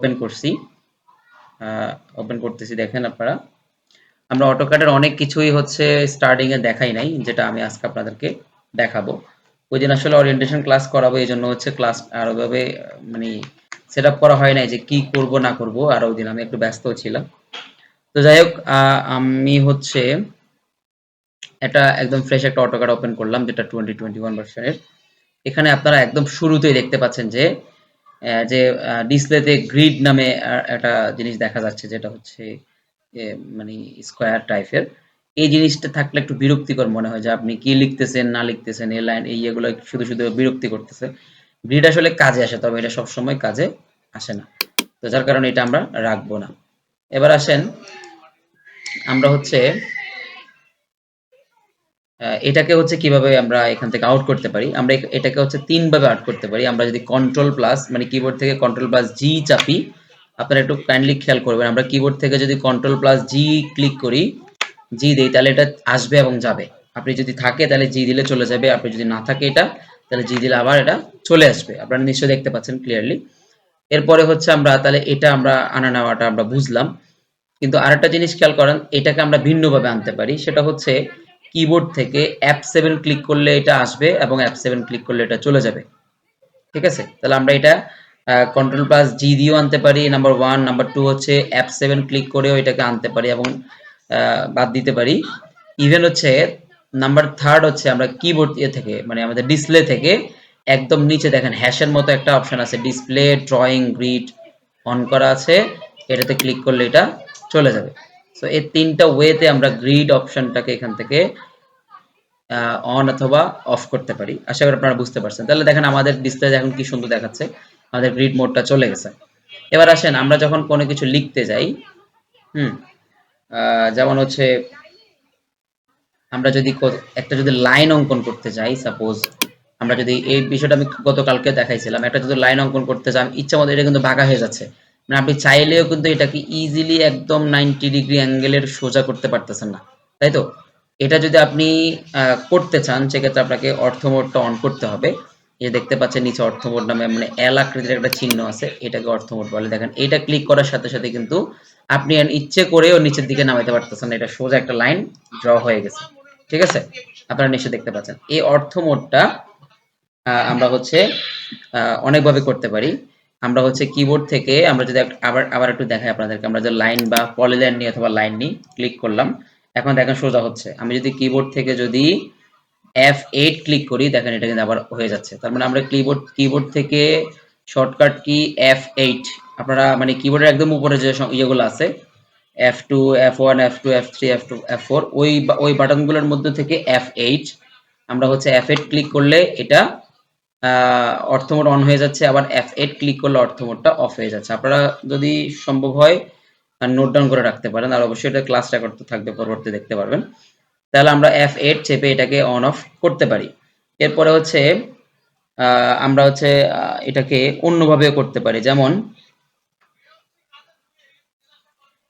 Open করছি, open করতেছি, দেখেন আপনারা আমরা অটোক্যাডের অনেক কিছুই হচ্ছে স্টার্টিং এ দেখাই নাই, যেটা আমি আজকে আপনাদেরকে দেখাবো। ওই দিন আসলে ওরিয়েন্টেশন ক্লাস করাবো, এই জন্য হচ্ছে ক্লাস আরো ভাবে মানে সেট আপ করা হয় নাই যে কি করব না করব, আর ওই দিন আমি একটু ব্যস্ত ছিলাম। তো যাই হোক, আমি হচ্ছে এটা একদম ফ্রেশ একটা অটোক্যাড ওপেন করলাম, যেটা 2021 ভার্সনের। এখানে আপনারা একদম শুরুতেই দেখতে পাচ্ছেন যে যে ডিসপ্লেতে গ্রিড নামে একটা জিনিস দেখা যাচ্ছে, যেটা হচ্ছে মানে স্কোয়ার টাইপের। এই জিনিসটা থাকলে একটু বিরক্তিকর মনে হয়, যে আপনি কি লিখতেছেন না লিখতেছেন, এই লাইন এই এগুলো শুধু শুধু বিরক্তি করতেছে। গ্রিড আসলে কাজে আসে, তবে এটা সবসময় কাজে আসে না। তো যার কারণে এটা আমরা রাখবো না। এবার আসেন, আমরা হচ্ছে এটাকে হচ্ছে কিভাবে আমরা এখান থেকে আউট করতে পারি। আমরা এটাকে হচ্ছে ৩ ভাবে আউট করতে পারি। আমরা যদি কন্ট্রোল প্লাস মানে কিবোর্ড থেকে কন্ট্রোল প্লাস জি চাপি, আপনারা একটু কাইন্ডলি খেয়াল করবেন, আমরা কিবোর্ড থেকে যদি কন্ট্রোল প্লাস জি ক্লিক করি, জি দেই, তাহলে এটা আসবে এবং যাবে। আপনি যদি থাকে তাহলে জি দিলে চলে যাবে, আপনি যদি না থাকে এটা, তাহলে জি দিলে আবার এটা চলে আসবে। আপনারা নিশ্চয়ই দেখতে পাচ্ছেন ক্লিয়ারলি। এরপরে হচ্ছে আমরা তাহলে এটা আমরা আনা নেওয়াটা আমরা বুঝলাম। কিন্তু আরেকটা জিনিস খেয়াল করেন, এটাকে আমরা ভিন্নভাবে আনতে পারি। সেটা হচ্ছে কিবোর্ড থেকে F7 ক্লিক করলে এটা আসবে এবং F7 ক্লিক করলে এটা চলে যাবে। ঠিক আছে? তাহলে আমরা এটা কন্ট্রোল প্লাস জি দিয়েও আনতে পারি, নাম্বার 1। নাম্বার 2 হচ্ছে F7 ক্লিক করেও এটাকে আনতে পারি এবং বাদ দিতে পারি। ইভেন হচ্ছে নাম্বার 3 হচ্ছে আমরা কিবোর্ড থেকে মানে আমাদের ডিসপ্লে থেকে একদম নিচে দেখেন হ্যাশের মতো একটা অপশন আছে, ডিসপ্লে ড্রয়িং গ্রিড অন করা আছে, এটাতে ক্লিক করলে এটা চলে যাবে। সো এই 3টা ওয়েতে আমরা গ্রিড অপশনটাকে এখান থেকে অন অথবা অফ করতে পারি। আশা করি আপনারা বুঝতে পারছেন। তাহলে দেখেন আমাদের ডিসপ্লে এখন কি সুন্দর দেখাচ্ছে, আমাদের গ্রিড মোডটা চলে গেছে। এবার আসেন আমরা যখন কোনো কিছু লিখতে যাই, হুম, যেমন হচ্ছে আমরা যদি একটা যদি লাইন অঙ্কন করতে যাই, সাপোজ আমরা যদি এই বিষয়টা আমি গতকালকে দেখাইছিলাম, একটা যদি লাইন অঙ্কন করতে যান ইচ্ছা মতো, এটা কিন্তু বাঁকা হয়ে যাচ্ছে। মানে আপনি চাইলেও কিন্তু এটাকে ইজিলি একদম 90 ডিগ্রি অ্যাঙ্গেলের সোজা করতে পারতেছেন না, তাই তো? এটা যদি আপনি করতে চান, সেক্ষেত্রে আপনাকে অর্থ মোডটা অন করতে হবে। এই যে দেখতে পাচ্ছেন নিচে অর্থ মোড নামে মানে এল আকৃতির একটা চিহ্ন আছে, এটাকে অর্থ মোড বলে। দেখেন এটা ক্লিক করার সাথে সাথে কিন্তু আপনি ইচ্ছে করেও নিচের দিকে নামাইতে পারতেছেন না, এটা সোজা একটা লাইন ড্র হয়ে গেছে। ঠিক আছে? আপনারা নিশ্চয়ই দেখতে পাচ্ছেন এই অর্থ মোডটা আমরা হচ্ছে অনেকভাবে করতে পারি। আমরা হচ্ছে কিবোর্ড থেকে আমরা যদি আবার আবার একটু দেখাই আপনাদেরকে, আমরা যে লাইন বা পলিলাইন নিয়ে অথবা লাইন নিয়ে ক্লিক করলাম, এখন দেখেন সোজা হচ্ছে। আমি যদি কিবোর্ড থেকে যদি F8 ক্লিক করি, দেখেন এটা কিন্তু আবার হয়ে যাচ্ছে। তার মানে আমরা কিবোর্ড থেকে শর্টকাট কি F8, আপনারা মানে কিবোর্ডের একদম উপরে যে ইয়েগুলো আছে F2 F1 F2 F3 F2 F4, ওই বাটনগুলোর মধ্যে থেকে F8, আমরা হচ্ছে F8 ক্লিক করলে এটা অর্থ মোড অন হয়ে যাচ্ছে, আবার F8 ক্লিক করলে অর্থ মোডটা অফ হয়ে যাচ্ছে। আপনারা যদি সম্ভব হয় নোট ডাউন করে রাখতে পারেন, আর অবশ্যই এটা ক্লাস রেকর্ড তো থাকবে, পরবর্তী দেখতে পারবেন। তাহলে আমরা F8 চেপে এটাকে অন অফ করতে পারি। এরপরে হচ্ছে আমরা হচ্ছে এটাকে অন্যভাবেও করতে পারি, যেমন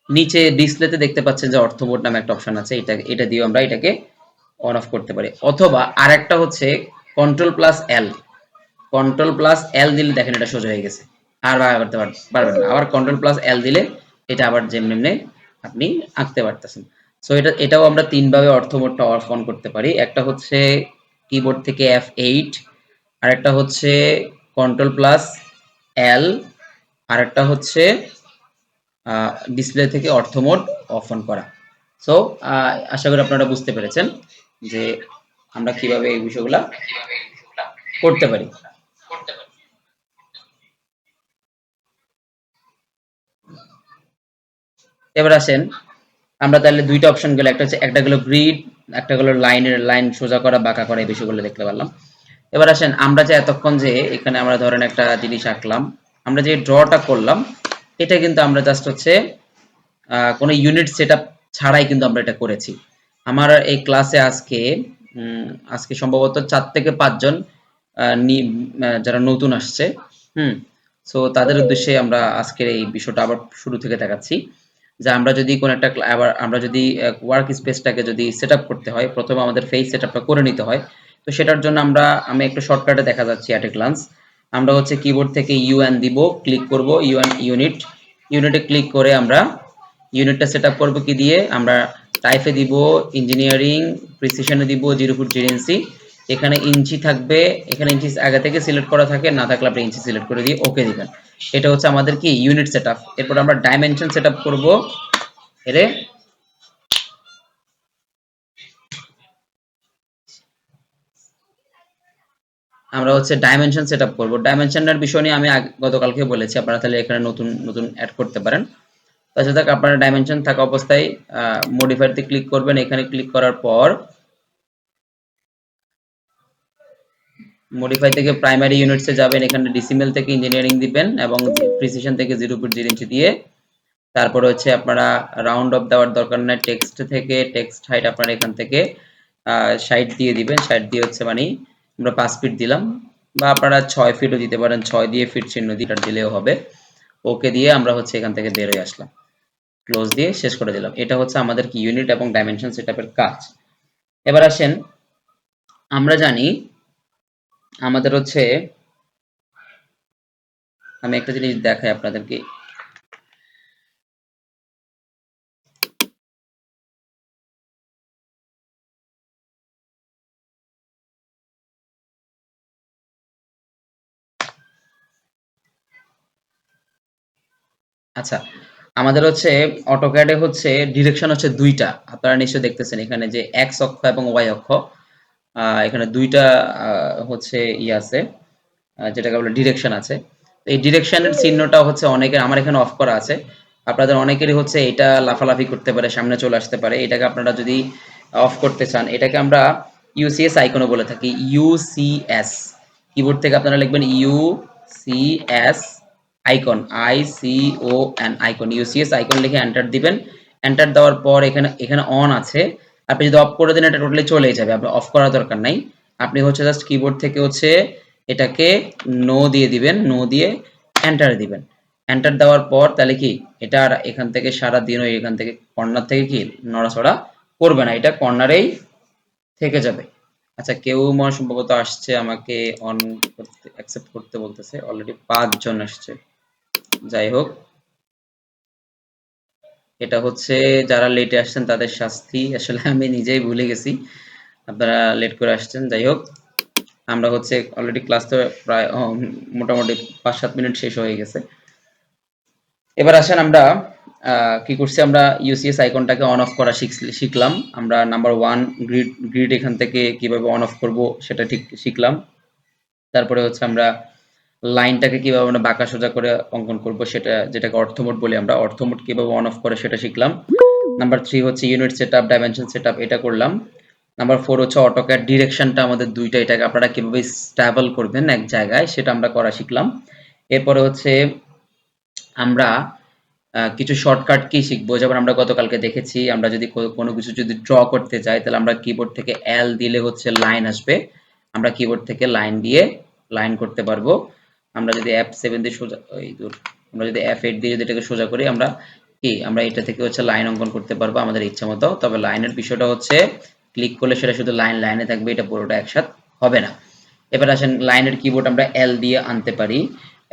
নিচে ডিসপ্লেতে দেখতে পাচ্ছেন যে অর্থ মোড নামে একটা অপশন আছে, এটা দিয়েও আমরা এটাকে অন অফ করতে পারি। অথবা আরেকটা হচ্ছে control plus L, control plus L দিলে দেখেন এটা সোজা হয়ে গেছে, আর বাড়া করতে পারবেন না। আবার কন্ট্রোল প্লাস এল দিলে এটা আবার যেমনি আপনি আঁকতে পারতেছেন। সো এটাও আমরা 3 ভাবে অর্থ মোডটা অফ অন করতে পারি। একটা হচ্ছে কিবোর্ড থেকে F8, আরেকটা হচ্ছে কন্ট্রোল প্লাস এল, আরেকটা হচ্ছে ডিসপ্লে থেকে অর্থ মোড অফ অন করা। সো আশা করি আপনারা বুঝতে পেরেছেন যে আমরা কিভাবে এই বিষয়গুলা করতে পারি। এবার আসেন, আমরা তাহলে 2টা অপশন গেল, একটা গেল গ্রিড, একটা গেল লাইন সোজা করা বাঁকা করা, এই বিষয়গুলো দেখতে পারলাম। এবার আসেন আমরা যে এতক্ষণ যে এখানে আমরা ধরেন একটা জিনিস আঁকলাম, আমরা যে ড্রটা করলাম, এটা কিন্তু আমরা জাস্ট হচ্ছে কোনো ইউনিট সেটআপ ছাড়াই কিন্তু আমরা এটা করেছি। আমার এই ক্লাসে আজকে সম্ভবত 4 থেকে 5 জন যারা নতুন আসছে, হুম, সো তাদের উদ্দেশ্যে আমরা আজকের এই বিষয়টা আবার শুরু থেকে দেখাচ্ছি। যে আমরা যদি কোনো একটা আবার আমরা যদি ওয়ার্ক স্পেসটাকে যদি সেটআপ করতে হয়, প্রথমে আমাদের ফেস সেটআপটা করে নিতে হয়। তো সেটার জন্য আমি একটু শর্টকাটে দেখা যাচ্ছি অ্যাট এ গ্লান্স। আমরা হচ্ছে কিবোর্ড থেকে ইউএন দিব, ক্লিক করব ইউএন ইউনিট, ইউনিটে ক্লিক করে আমরা ইউনিটটা সেট আপ করবো কি দিয়ে, আমরা টাইপে দিব ইঞ্জিনিয়ারিং, প্রিসিশনে দিব 0.0 ইঞ্চি, এখানে ইঞ্চি থাকবে, এখানে ইঞ্চি আগে থেকে সিলেক্ট করা থাকে, না থাকলে আপনি ইঞ্চি সিলেক্ট করে দিয়ে ওকে দিবেন। এটা হচ্ছে আমাদের কি ইউনিট সেট আপ। এরপর আমরা ডাইমেনশন সেট আপ করবো, এরে আমরা হচ্ছে ডাইমেনশন সেট আপ করবো। ডাইমেনশনের বিষয় নিয়ে আমি গতকালকে বলেছি, আপনারা তাহলে এখানে নতুন নতুন অ্যাড করতে পারেন। তাছাড়া আপনারা ডাইমেনশন থাকা অবস্থায় মডিফায়ারতে ক্লিক করবেন, এখানে ক্লিক করার পর মডিফাই থেকে প্রাইমারি ইউনিটসে যাবেন, এখানে ডিসিমেল থেকে ইঞ্জিনিয়ারিং দিবেন এবং প্রিসিশন থেকে 0.0 ইঞ্চি দিয়ে, তারপর হচ্ছে আপনারা রাউন্ড অফ দেওয়ার দরকার নাই, টেক্সট থেকে টেক্সট হাইট আপনারা এখান থেকে 60 দিয়ে দিবেন, 60 দিয়ে হচ্ছে মানে আমরা 5 ফিট দিলাম, বা আপনারা 6 ফিটও দিতে পারেন, 6 দিয়ে ফিট চিহ্ন দিলেও হবে। ওকে দিয়ে আমরা হচ্ছে এখান থেকে বের হয়ে আসলাম, ক্লোজ দিয়ে শেষ করে দিলাম। এটা হচ্ছে আমাদের কি ইউনিট এবং ডাইমেনশন সেটআপের কাজ। এবার আসেন, আমরা জানি আমাদের হচ্ছে, আমি একটা জিনিস দেখাই আপনাদেরকে, আচ্ছা আমাদের হচ্ছে অটোক্যাডে হচ্ছে ডিরেকশন হচ্ছে দুইটা, আপনারা নিশ্চয়ই দেখতেছেন এখানে যে এক্স অক্ষ এবং ওয়াই অক্ষ, এখানে দুইটা হচ্ছে আছে, যেটাকে বলে ডিরেকশন আছে। এই ডিরেকশনের চিহ্নটা হচ্ছে অনেকের, আমার এখানে অফ করা আছে, আপনাদের অনেকেরই হচ্ছে এটা লাফালাফি করতে পারে, সামনে চলে আসতে পারে। এটাকে আপনারা যদি অফ করতে চান, এটাকে আমরা ইউসিএস আইকনও বলে থাকি, ইউসিএস। কিবোর্ড থেকে আপনারা লিখবেন UCS icon, ICON icon, UCS icon লিখে এন্টার দিবেন। এন্টার দেওয়ার পর এখানে এখানে অন আছে, আপনি যদি অফ করে দেন এটা টোটালি চলে যাবে, আপনার অফ করার দরকার নাই। আপনি হচ্ছে জাস্ট কিবোর্ড থেকে হচ্ছে এটাকে নো দিয়ে দিবেন, নো দিয়ে এন্টার দিবেন। এন্টার দেওয়ার পর তাহলে কি এটা আর এখান থেকে সারা দিনও এখান থেকে কর্নার থেকে কি নড়াচড়া করবে না, এটা কর্নারেই থেকে যাবে। আচ্ছা কেউ মনে সম্ভবত আসছে, আমাকে অন করতে অ্যাকসেপ্ট করতে বলতেছে, অলরেডি 5 জন আসছে। যাই হোক, এটা হচ্ছে যারা লেটে আসছেন তাদের শাস্তি, আসলে আমি নিজেই ভুলে গেছি আপনারা লেট করে আসছেন। যাই হোক, আমরা হচ্ছে অলরেডি ক্লাস তো প্রায় মোটামুটি 5-7 মিনিট শেষ হয়ে গেছে। এবার আসেন আমরা কি করছি, আমরা ইউসিএস আইকনটাকে অন অফ করা শিখলাম। আমরা নাম্বার 1 গ্রিড এখান থেকে কিভাবে অন অফ করব সেটা ঠিক শিখলাম। তারপরে হচ্ছে আমরা লাইনটাকে কিভাবে আমরা বাঁকা সোজা করে অঙ্কন করব সেটা, যেটাকে অর্থমোড বলি আমরা, অর্থমোড কিভাবে অন অফ করে সেটা শিখলাম। নাম্বার 3 হচ্ছে ইউনিট সেটআপ, ডাইমেনশন সেটআপ, এটা করলাম। নাম্বার 4 হচ্ছে অটোক্যাড, ডিরেকশনটা আমাদের দুইটা, এটাকে আপনারা কিভাবে স্টেবল করবেন এক জায়গায় সেটা আমরা করা শিখলাম। এরপরে হচ্ছে আমরা কিছু শর্টকাট কি শিখবো, যেমন আমরা গতকালকে দেখেছি, আমরা যদি কোনো কিছু যদি ড্র করতে চাই তাহলে আমরা কিবোর্ড থেকে এল দিলে হচ্ছে লাইন আসবে, আমরা কিবোর্ড থেকে লাইন দিয়ে লাইন করতে পারবো। আমরা যদি F7 দিয়ে সোজা, এই দূর, আমরা যদি F8 দিয়ে যদি এটাকে সোজা করি, আমরা কি আমরা এটা থেকে হচ্ছে লাইন অঙ্কন করতে পারবো আমাদের ইচ্ছা মতো। তবে লাইনের বিষয়টা হচ্ছে ক্লিক করলে সেটা শুধু লাইনে থাকবে, এটা পুরোটা একসাথে হবে না। এবার আসেন লাইনের কিবোর্ড আমরা এল দিয়ে আনতে পারি।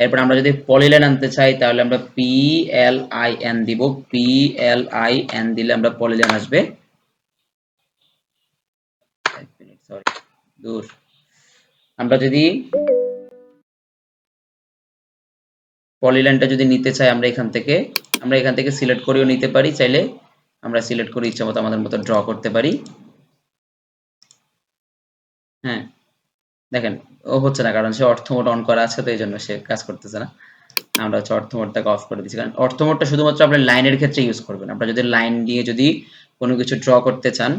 এরপর আমরা যদি পলিলাইন আনতে চাই তাহলে আমরা PLIN দিব, PLIN দিলে আমরা পলিলাইন আসবে। সরি দূর, আমরা যদি পলিলাইনটা যদি নিতে চাই, আমরা এখান থেকে সিলেক্ট করেও নিতে পারি, চাইলে আমরা সিলেক্ট করে ইচ্ছা মতো আমাদের মতো ড্র করতে পারি। হ্যাঁ দেখেন ও হচ্ছে না, কারণ সে অর্থ মোড অন করা আছে, তো এই জন্য সে কাজ করতেছে না। আমরা হচ্ছে অর্থ মোডটাকে অফ করে দিচ্ছি, কারণ অর্থ মোডটা শুধুমাত্র আপনি লাইনের ক্ষেত্রে ইউজ করবেন। আপনারা যদি লাইন দিয়ে যদি কোনো কিছু ড্র করতে চান,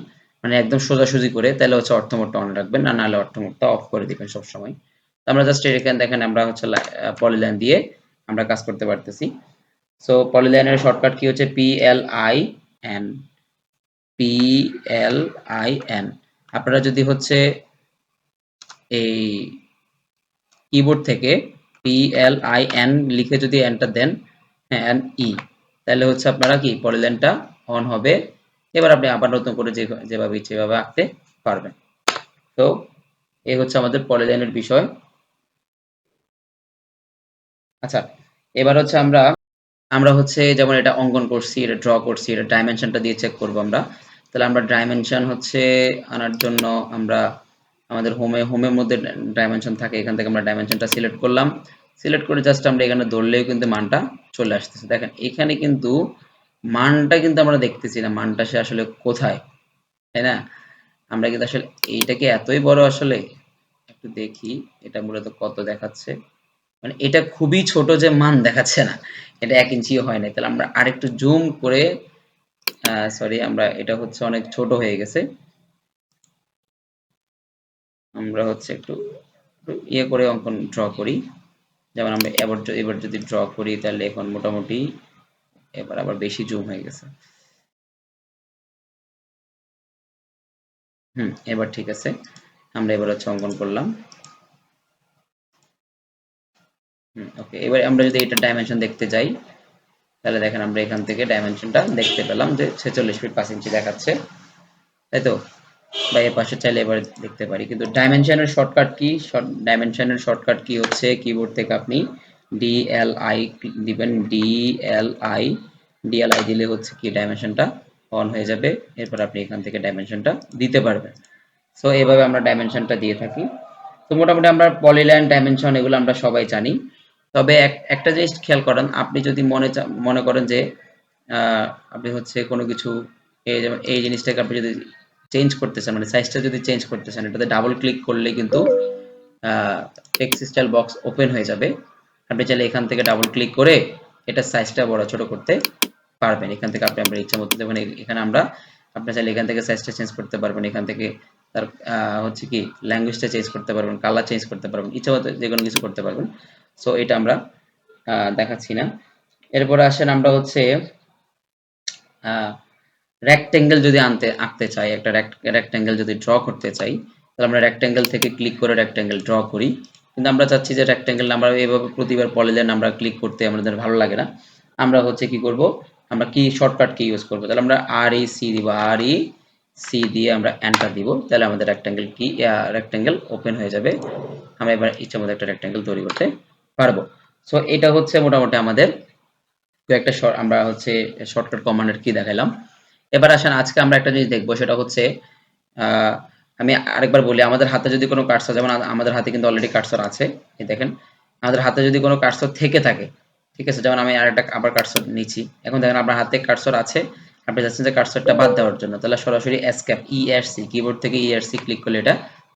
মানে একদম সোজাসুজি করে, তাহলে হচ্ছে অর্থ মোডটা অন রাখবেন, না নাহলে অর্থ মোডটা অফ করে দিবেন সবসময়। তো আমরা জাস্ট এখানে দেখেন আমরা হচ্ছে পলিলাইন দিয়ে আমরা কাজ করতে পারতেছি। সো পলিলাইনের শর্টকাট কি হচ্ছে PLIN, PLIN। আপনারা যদি হচ্ছে এই কিবোর্ড থেকে PLIN লিখে যদি এন্টার দেন, হ্যাঁ ই, তাহলে হচ্ছে আপনারা কি পলিলাইনটা অন হবে। এবার আপনি আবার নতুন করে যেভাবে ইচ্ছে সেভাবে আঁকতে পারবেন। তো এই হচ্ছে আমাদের পলিলাইনের বিষয়। আচ্ছা, এবার হচ্ছে আমরা আমরা হচ্ছে যেমন এটা অঙ্কন করছি, এটা ড্র করছি, এটা ডাইমেনশনটা দিয়ে চেক করব আমরা। তাহলে আমরা ডাইমেনশন হচ্ছে আনার জন্য আমরা আমাদের হোমের মধ্যে ডাইমেনশন থাকে, এখান থেকে আমরা ডাইমেনশনটা সিলেক্ট করলাম। সিলেক্ট করে জাস্ট আমরা এখানে ধরলেও কিন্তু মানটা চলে আসতেছে। দেখেন এখানে কিন্তু মানটা কিন্তু আমরা দেখতেছি না, মানটা সে আসলে কোথায়, তাই না? আমরা কিন্তু আসলে এইটা কি এতই বড় আসলে? একটু দেখি এটা মূলত কত দেখাচ্ছে। মানে এটা খুবই ছোট যে মান দেখাচ্ছে না, এটা 1 ইঞ্চিও হয় নাই। তাহলে আমরা আরেকটু জুম করে সরি আমরা এটা হচ্ছে অনেক ছোট হয়ে গেছে। আমরা হচ্ছে একটু ইয়ে করে অঙ্কন ড্র করি। যেমন আমরা এবার যদি ড্র করি তাহলে এখন মোটামুটি এবার আবার বেশি জুম হয়ে গেছে। এবার ঠিক আছে। আমরা এবার হচ্ছে অঙ্কন করলাম। ওকে, এবার আমরা যদি এটা ডাইমেনশন দেখতে যাই তাহলে দেখেন আমরা এখান থেকে ডাইমেনশনটা দেখতে পেলাম যে 46 ফিট 5 ইঞ্চি দেখাচ্ছে, তাই তো? বা এর পাশে চাইলে এবার দেখতে পারি, কিন্তু ডাইমেনশনের শর্টকাট কি? ডাইমেনশনের শর্টকাট কি হচ্ছে কিবোর্ড থেকে আপনি ডিএলআই দিবেন। ডিএলআই দিলে হচ্ছে কি ডাইমেনশনটা অন হয়ে যাবে, এরপর আপনি এখান থেকে ডাইমেনশনটা দিতে পারবেন। সো এভাবে আমরা ডাইমেনশনটা দিয়ে থাকি। তো মোটামুটি আমরা পলিলাইন ডাইমেনশন এগুলো আমরা সবাই জানি। তবে একটা জিনিস খেয়াল করেন, আপনি যদি মনে করেন যে আহ, আপনি হচ্ছে কোনো কিছু যেমন এই জিনিসটাকে আপনি যদি চেঞ্জ করতে চান, মানে সাইজটা যদি চেঞ্জ করতে চান, এটাতে ডাবল ক্লিক করলে কিন্তু টেক্সট স্টাইল বক্স ওপেন হয়ে যাবে। আপনি চাইলে এখান থেকে ডাবল ক্লিক করে এটা সাইজটা বড় ছোট করতে পারবেন। এখান থেকে আপনি আপনার ইচ্ছা মতো দেখুন, এখানে আমরা আপনি চাইলে এখান থেকে সাইজটা চেঞ্জ করতে পারবেন, এখান থেকে তার হচ্ছে কি ল্যাঙ্গুয়েজটা চেঞ্জ করতে পারবেন, কালার চেঞ্জ করতে পারবেন, ইচ্ছা মতো যে কোনো কিছু করতে পারবেন। সো এটা আমরা দেখাচ্ছি না। এরপরে আসেন আমরা হচ্ছে রেক্টেঙ্গেল যদি আঁকতে চাই, একটা রেক্টেঙ্গেল যদি ড্র করতে চাই, তাহলে আমরা রেক্টেঙ্গেল থেকে ক্লিক করে রেক্টেঙ্গেল ড্র করি। কিন্তু আমরা চাচ্ছি যে রেক্টেঙ্গেল আমরা এভাবে প্রতিবার পলিলাইন আমরা ক্লিক করতে আমাদের ভালো লাগে না। আমরা হচ্ছে কি করব, আমরা কি শর্টকাট কি ইউজ করব, তাহলে আমরা আর ই সি দিব, আর ই সি দিয়ে আমরা এন্টার দিব, তাহলে আমাদের রেক্টেঙ্গেল ওপেন হয়ে যাবে। আমরা এবার ইচ্ছা মতো একটা রেক্টেঙ্গেল তৈরি করতে পারবো। সো এটা হচ্ছে মোটামুটি আমাদের কয়েকটা আমরা হচ্ছে শর্টকাট কমান্ডের কি দেখাইলাম। এবার আসেন আজকে আমরা একটা জিনিস দেখবো, সেটা হচ্ছে আমি আরেকবার বলি, আমাদের হাতে যদি কোনো কার্সর, যেমন আমাদের হাতে কিন্তু অলরেডি কার্সর আছে, এই দেখেন আমাদের হাতে যদি কোনো কার্সর থেকে থাকে, ঠিক আছে, যেমন আমি আরেকটা আবার কার্সর নিচ্ছি, এখন দেখেন আপনার হাতে কার্সর আছে, আপনি চাচ্ছেন যে কার্সরটা বাদ দেওয়ার জন্য, তাহলে সরাসরি এসকেপ ইআরসি কিবোর্ড থেকে ইআরসি ক্লিক করলে এটা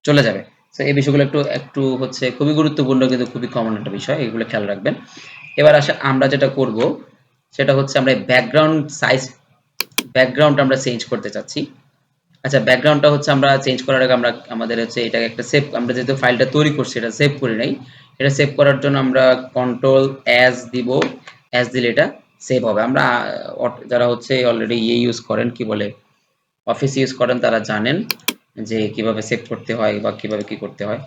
চলে যাবে। তো এই বিষয়গুলো একটু একটু হচ্ছে খুবই গুরুত্বপূর্ণ, কিন্তু খুবই কমন একটা বিষয়, এগুলো খেয়াল রাখবেন। এবার আসে আমরা যেটা করব সেটা হচ্ছে আমরা ব্যাকগ্রাউন্ড আমরা চেঞ্জ করতে চাচ্ছি। আচ্ছা, ব্যাকগ্রাউন্ডটা হচ্ছে আমরা চেঞ্জ করার আগে আমরা আমাদের হচ্ছে এটাকে একটা সেভ, আমরা যেহেতু ফাইলটা তৈরি করছি এটা সেভ করে নেই। এটা সেভ করার জন্য আমরা কন্ট্রোল এস দিব, এস দিলে এটা সেভ হবে। আমরা যারা হচ্ছে অলরেডি ইউজ করেন, কি বলে, অফিস ইউজ করেন, তারা জানেন যে কিভাবে সেভ করতে হয় বা কিভাবে কি করতে হয়।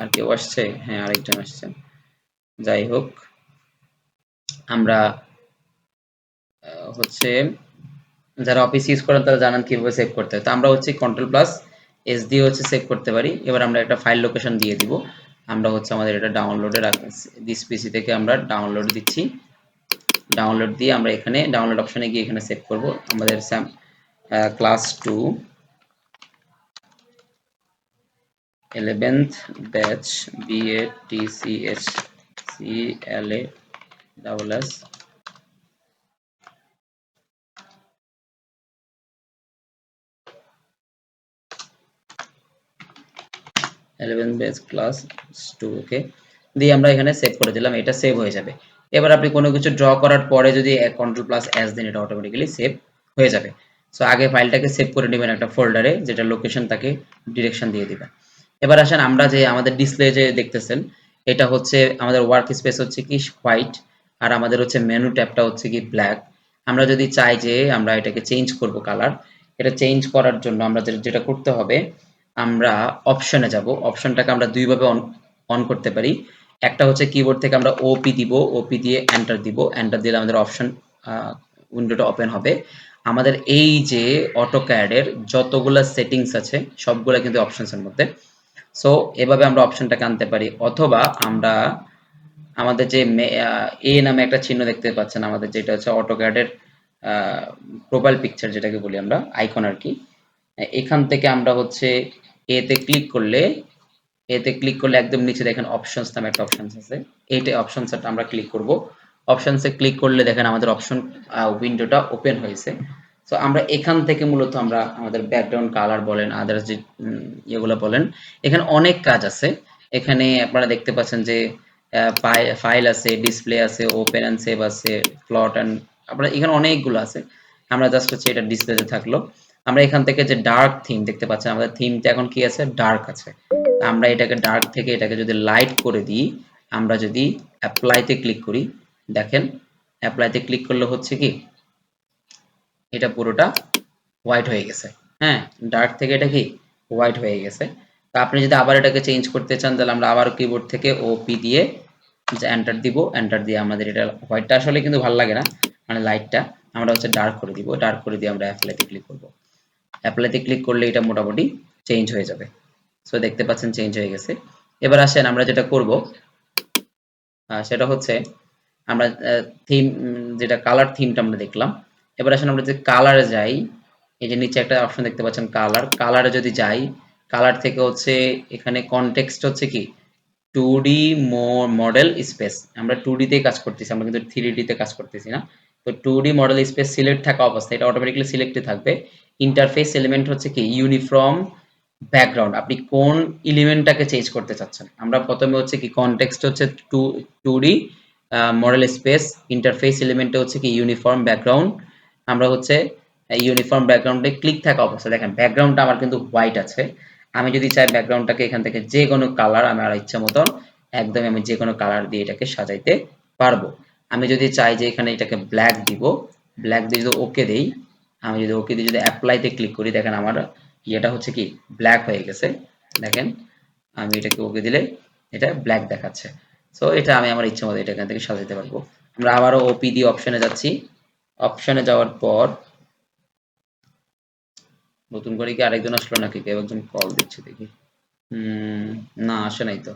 আর কেউ আসছে? হ্যাঁ, আরেকজন আসছেন। যাই হোক, আমরা হচ্ছে যারা অফিস ইউজ করেন তারা জানেন কিভাবে সেভ করতে হয়। তো আমরা হচ্ছে কন্ট্রোল প্লাস এস দিয়ে হচ্ছে সেভ করতে পারি। এবার আমরা একটা ফাইল লোকেশন দিয়ে দিব। আমরা হচ্ছে আমাদের এটা ডাউনলোডে দিস পিসি থেকে আমরা ডাউনলোড দিচ্ছি। ডাউনলোড দিয়ে আমরা এখানে ডাউনলোড অপশনে গিয়ে এখানে সেভ করব আমাদের class 2 11th batch BATCHCLASS 11 base class 2। ওকে, দিয়ে আমরা এখানে সেভ করে দিলাম, এটা সেভ হয়ে যাবে। এবার আপনি কোনো কিছু ড্র করার পরে যদি কন্ট্রোল প্লাস এস দেন, এটা অটোমেটিক্যালি সেভ হয়ে যাবে। সো আগে ফাইলটাকে সেভ করে নেবেন একটা ফোল্ডারে, যেটা লোকেশন তাকে ডিরেকশন দিয়ে দিবেন। এবার আসেন আমরা যে আমাদের ডিসপ্লে যে দেখতেছেন, এটা হচ্ছে আমাদের ওয়ার্ক স্পেস হচ্ছে কি হোয়াইট, আর আমাদের হচ্ছে মেনু ট্যাবটা হচ্ছে কি ব্ল্যাক। আমরা যদি চাই যে আমরা এটাকে চেঞ্জ করব কালার, এটা চেঞ্জ করার জন্য আমরা যেটা করতে হবে, আমরা অপশনে যাব। অপশনটাকে আমরা দুইভাবে অন করতে পারি। একটা হচ্ছে কিবোর্ড থেকে আমরা ওপি দিব, ওপি দিয়ে এন্টার দিব, এন্টার দিলে আমাদের অপশন উইন্ডোটা ওপেন হবে। আমাদের এই যে অটোক্যাডের যতগুলা সেটিংস আছে সবগুলা কিন্তু অপশনস এর মধ্যে। সো এভাবে আমরা অপশনটাকে আনতে পারি, অথবা আমরা আমাদের যে এ নামে একটা চিহ্ন দেখতে পাচ্ছেন, আমাদের যেটা হচ্ছে অটোক্যাডের প্রোফাইল পিকচার যেটাকে বলি আমরা, আইকন আর কি। এখান থেকে আমরা হচ্ছে এতে ক্লিক করলে একদম নিচে দেখেন অপশনস নামে একটা অপশনস আছে, এইটা অপশনসটা আমরা ক্লিক করব। অপশনসে ক্লিক করলে দেখেন আমাদের অপশন উইন্ডোটা ওপেন হয়েছে। সো আমরা এখান থেকে মূলত আমরা আমাদের ব্যাকগ্রাউন্ড কালার বলেন, আদার্স যে ইয়েগুলো বলেন, এখানে অনেক কাজ আছে। এখানে আপনারা দেখতে পাচ্ছেন যে ফাইল আছে, ডিসপ্লে আছে, ওপেন অ্যান্ড সেভ আছে, প্লট অ্যান্ড, আপনারা এখানে অনেকগুলো আছে। আমরা জাস্ট হচ্ছে এটা ডিসপ্লেতে থাকলো। আমরা এখান থেকে যে ডার্ক থিম দেখতে পাচ্ছেন, আমাদের থিমটা এখন কি আছে, ডার্ক আছে। আমরা এটাকে ডার্ক থেকে এটাকে যদি লাইট করে দিই, আমরা যদি অ্যাপ্লাইতে ক্লিক করি, দেখেন অ্যাপ্লাইতে ক্লিক করলে হচ্ছে কি এটা পুরোটা হোয়াইট হয়ে গেছে। হ্যাঁ, ডার্ক থেকে এটা কি হোয়াইট হয়ে গেছে। তা আপনি যদি আবার এটাকে চেঞ্জ করতে চান, তাহলে আমরা আবার কিবোর্ড থেকে ওপি দিয়ে যে এন্টার দিব, এন্টার দিয়ে আমাদের এটা হোয়াইটটা আসলে কিন্তু ভালো লাগে না, মানে লাইটটা আমরা হচ্ছে ডার্ক করে দিব। ডার্ক করে দিয়ে আমরা অ্যাপ্লাইতে ক্লিক করব। অ্যাপ্লাইতে ক্লিক করলে এটা মোটামুটি চেঞ্জ হয়ে যাবে। সো দেখতে পাচ্ছেন চেঞ্জ হয়ে গেছে। এবার আসেন আমরা যেটা করব সেটা হচ্ছে আমরা থিম, যেটা কালার থিমটা আমরা দেখলাম। এবার আসেন আমরা যদি কালারে যাই, এই যে নিচে একটা অপশন দেখতে পাচ্ছেন কালার, কালারে যদি যাই, কালার থেকে হচ্ছে এখানে কনটেক্সট হচ্ছে কি 2D মডেল স্পেস, আমরা 2D তে কাজ করতেছি, আমরা কিন্তু 3D তে কাজ করতেছি না। তো 2D মডেল স্পেস সিলেক্ট থাকা অবস্থায় এটা অটোমেটিক্যালি সিলেক্টে থাকবে। ইন্টারফেস এলিমেন্ট হচ্ছে কি ইউনিফর্ম ব্যাকগ্রাউন্ড, আপনি কোন এলিমেন্টটাকে চেঞ্জ করতে চাচ্ছেন। আমরা প্রথমে হচ্ছে কি কনটেক্সট হচ্ছে 2D মডেল স্পেস, ইন্টারফেস এলিমেন্টে হচ্ছে কি ইউনিফর্ম ব্যাকগ্রাউন্ড। আমরা হচ্ছে ইউনিফর্ম ব্যাকগ্রাউন্ডে ক্লিক থাকা অবস্থা, দেখেন ব্যাকগ্রাউন্ডটা আমার কিন্তু হোয়াইট আছে। আমি যদি চাই ব্যাকগ্রাউন্ডটাকে এখান থেকে যে কোনো কালার আমার ইচ্ছা মতন একদম আমি যে কোনো কালার দিয়ে এটাকে সাজাইতে পারবো। আমি যদি চাই যে এখানে এটাকে ব্ল্যাক দিব, ব্ল্যাক দিয়ে যদি ওকে দেই, আমি যদি ওকে দিয়ে যদি অ্যাপ্লাইতে ক্লিক করি, দেখেন আমার ইয়েটা হচ্ছে কি ব্ল্যাক হয়ে গেছে। দেখেন আমি এটাকে ওকে দিলে এটা ব্ল্যাক দেখাচ্ছে। সো এটা আমি আমার ইচ্ছা মতো এটা এখান থেকে সাজাতে পারবো। আমরা আবারও ওপি দিয়ে অপশনে যাচ্ছি। অপশনে যাওয়ার পর নতুন করে কি আরেকজন আসলো নাকি, কেউ একজন কল দিচ্ছে দেখি। না আসে নাই তো,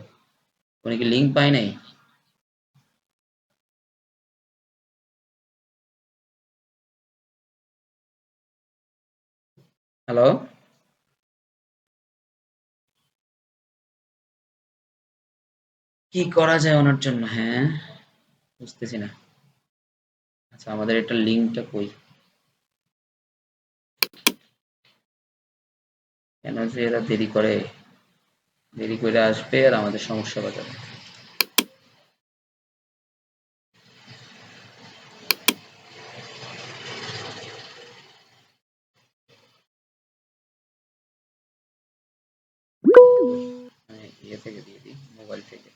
উনি কি লিঙ্ক পায় নাই? হ্যালো, কি করা যায় ওনার জন্য? হ্যাঁ, বুঝতেছি না। আচ্ছা আমাদের এটা লিঙ্কটা কই, কেন যে এরা দেরি করে, দেরি করে আসবে আর আমাদের সমস্যা বাজাবে। মানে ইয়ে থেকে দিয়ে দিই, মোবাইল থেকে।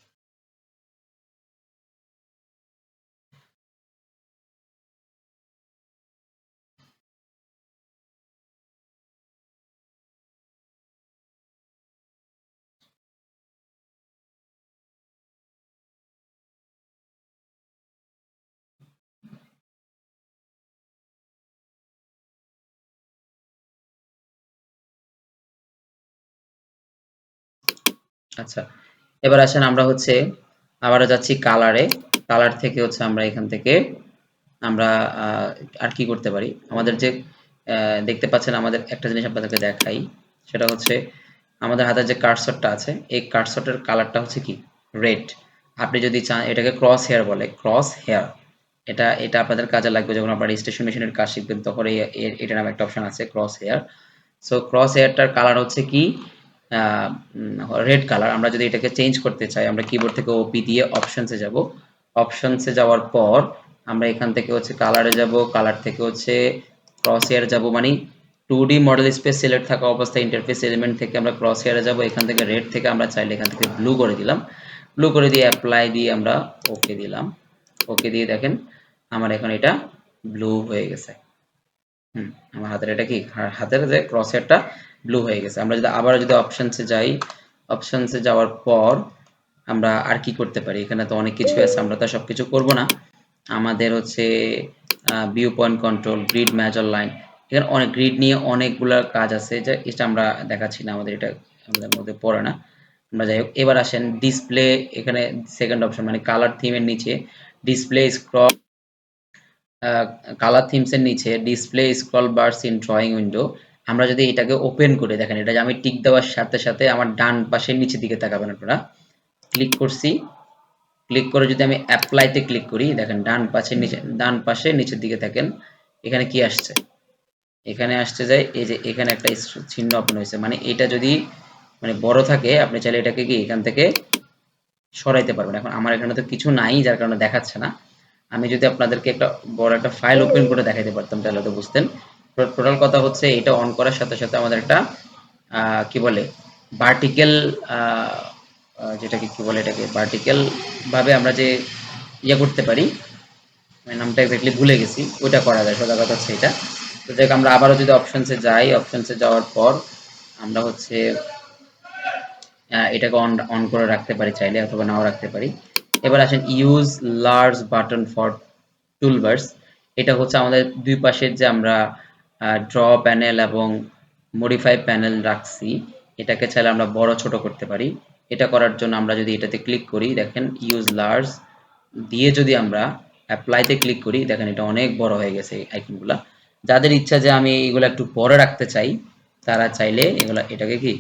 আচ্ছা, এবার আসেন আমরা হচ্ছে আবারও যাচ্ছি কালারে। কালার থেকে হচ্ছে আমরা এখান থেকে আমরা আর কি করতে পারি, আমাদের যে দেখতে পাচ্ছেন আমাদের একটা জিনিস আপনাদেরকে দেখাই, সেটা হচ্ছে আমাদের হাতে যে কার্সরটা আছে, এই কার্সরটার কালারটা হচ্ছে কি রেড। আপনি যদি চান এটাকে ক্রস হেয়ার বলে, ক্রস হেয়ার, এটা এটা আপনাদের কাজে লাগবে যখন আপনারা রেজিস্ট্রেশন মেশিনের কাজ শিখবেন, তখন এটা নামে একটা অপশন আছে ক্রস হেয়ার। সো ক্রস হেয়ারটার কালার হচ্ছে কি রেড কালার। আমরা যদি এটাকে চেঞ্জ করতে চাই, আমরা কিবোর্ড থেকে ওপি দিয়ে অপশনসে যাব। অপশনসে যাওয়ার পর আমরা এখান থেকে হচ্ছে কালারে যাব, কালার থেকে হচ্ছে ক্রস হেয়ার যাব, মানে 2D মডেল স্পেস সিলেক্ট থাকা অবস্থায় ইন্টারফেস এলিমেন্ট থেকে আমরা ক্রস হেয়ারে যাব। এখান থেকে রেড থেকে আমরা চাইলে এখান থেকে ব্লু করে দিলাম, ব্লু করে দিয়ে অ্যাপ্লাই দিয়ে আমরা ওকে দিলাম। ওকে দিয়ে দেখেন আমার এখন এটা ব্লু হয়ে গেছে। আমার হাতের এটা কি হাতের যে ক্রস হেয়ারটা ব্লু হয়ে গেছে। আমরা যদি আবার যদি অপশনসে যাই, অপশনসে যাওয়ার পর আমরা আর কি করতে পারি, এখানে তো অনেক কিছু আছে, আমরা তো সবকিছু করব না। আমাদের হচ্ছে view point control, grid major line, এখানে অনেক গ্রিড নিয়ে অনেকগুলা কাজ আছে, যে এটা আমরা দেখাচ্ছি না, আমাদের এটা আমাদের মধ্যে পড়ে না। আমরা যাই হোক, এবার আসেন ডিসপ্লে, এখানে সেকেন্ড অপশন মানে কালার থিমের নিচে ডিসপ্লে স্ক্রল, কালার থিমস এর নিচে display scroll bars in drawing window. আমরা যদি এটাকে ওপেন করে দেখেন, এটা আমি টিক দেওয়ার সাথে সাথে আমার ডান পাশের নিচের দিকে তাকাবেন আপনারা, ক্লিক করছি, ক্লিক করে যদি আমি অ্যাপ্লাইতে ক্লিক করি দেখেন ডান পাশে নিচের দিকে থাকেন, এখানে কি আসছে, এখানে আসতে যায় এই যে এখানে একটা চিহ্ন আপনার হয়েছে, মানে এটা যদি মানে বড় থাকে আপনি চাইলে এটাকে কি এখান থেকে সরাইতে পারবেন। এখন আমার এখানে তো কিছু নাই যার কারণে দেখাচ্ছে না। আমি যদি আপনাদেরকে একটা বড় একটা ফাইল ওপেন করে দেখাইতে পারতাম তাহলে তো বুঝতেন। টোটাল কথা হচ্ছে এটা অন করার সাথে সাথে আমাদের একটা কি বলে ভার্টিক্যাল, যেটাকে কি বলে এটাকে ভার্টিক্যাল ভাবে আমরা যে করতে পারি, আমি নামটা এক্স্যাক্টলি ভুলে গেছি, ওইটা করা যায়, সোজা কথা হচ্ছে এটা। তো দেখ আমরা আবারও যদি অপশনসে যাই, অপশনসে যাওয়ার পর আমরা হচ্ছে এটাকে অন অন করে রাখতে পারি চাইলে, অথবা নাও রাখতে পারি। এবার আসেন use large button for toolbars. এটা হচ্ছে আমাদের দুই পাশের যে আমরা ড্র প্যানেল এবং মডিফাই প্যানেল রাখছি, এটাকে চাইলে আমরা বড় ছোট করতে পারি। এটা করার জন্য আমরা যদি এটাতে ক্লিক করি দেখেন ইউজ লার্জ দিয়ে যদি আমরা অ্যাপ্লাইতে ক্লিক করি দেখেন এটা অনেক বড় হয়ে গেছে আইকনগুলা। যাদের ইচ্ছা যে আমি এগুলো একটু পরে রাখতে চাই তারা চাইলে এগুলা এটাকে কি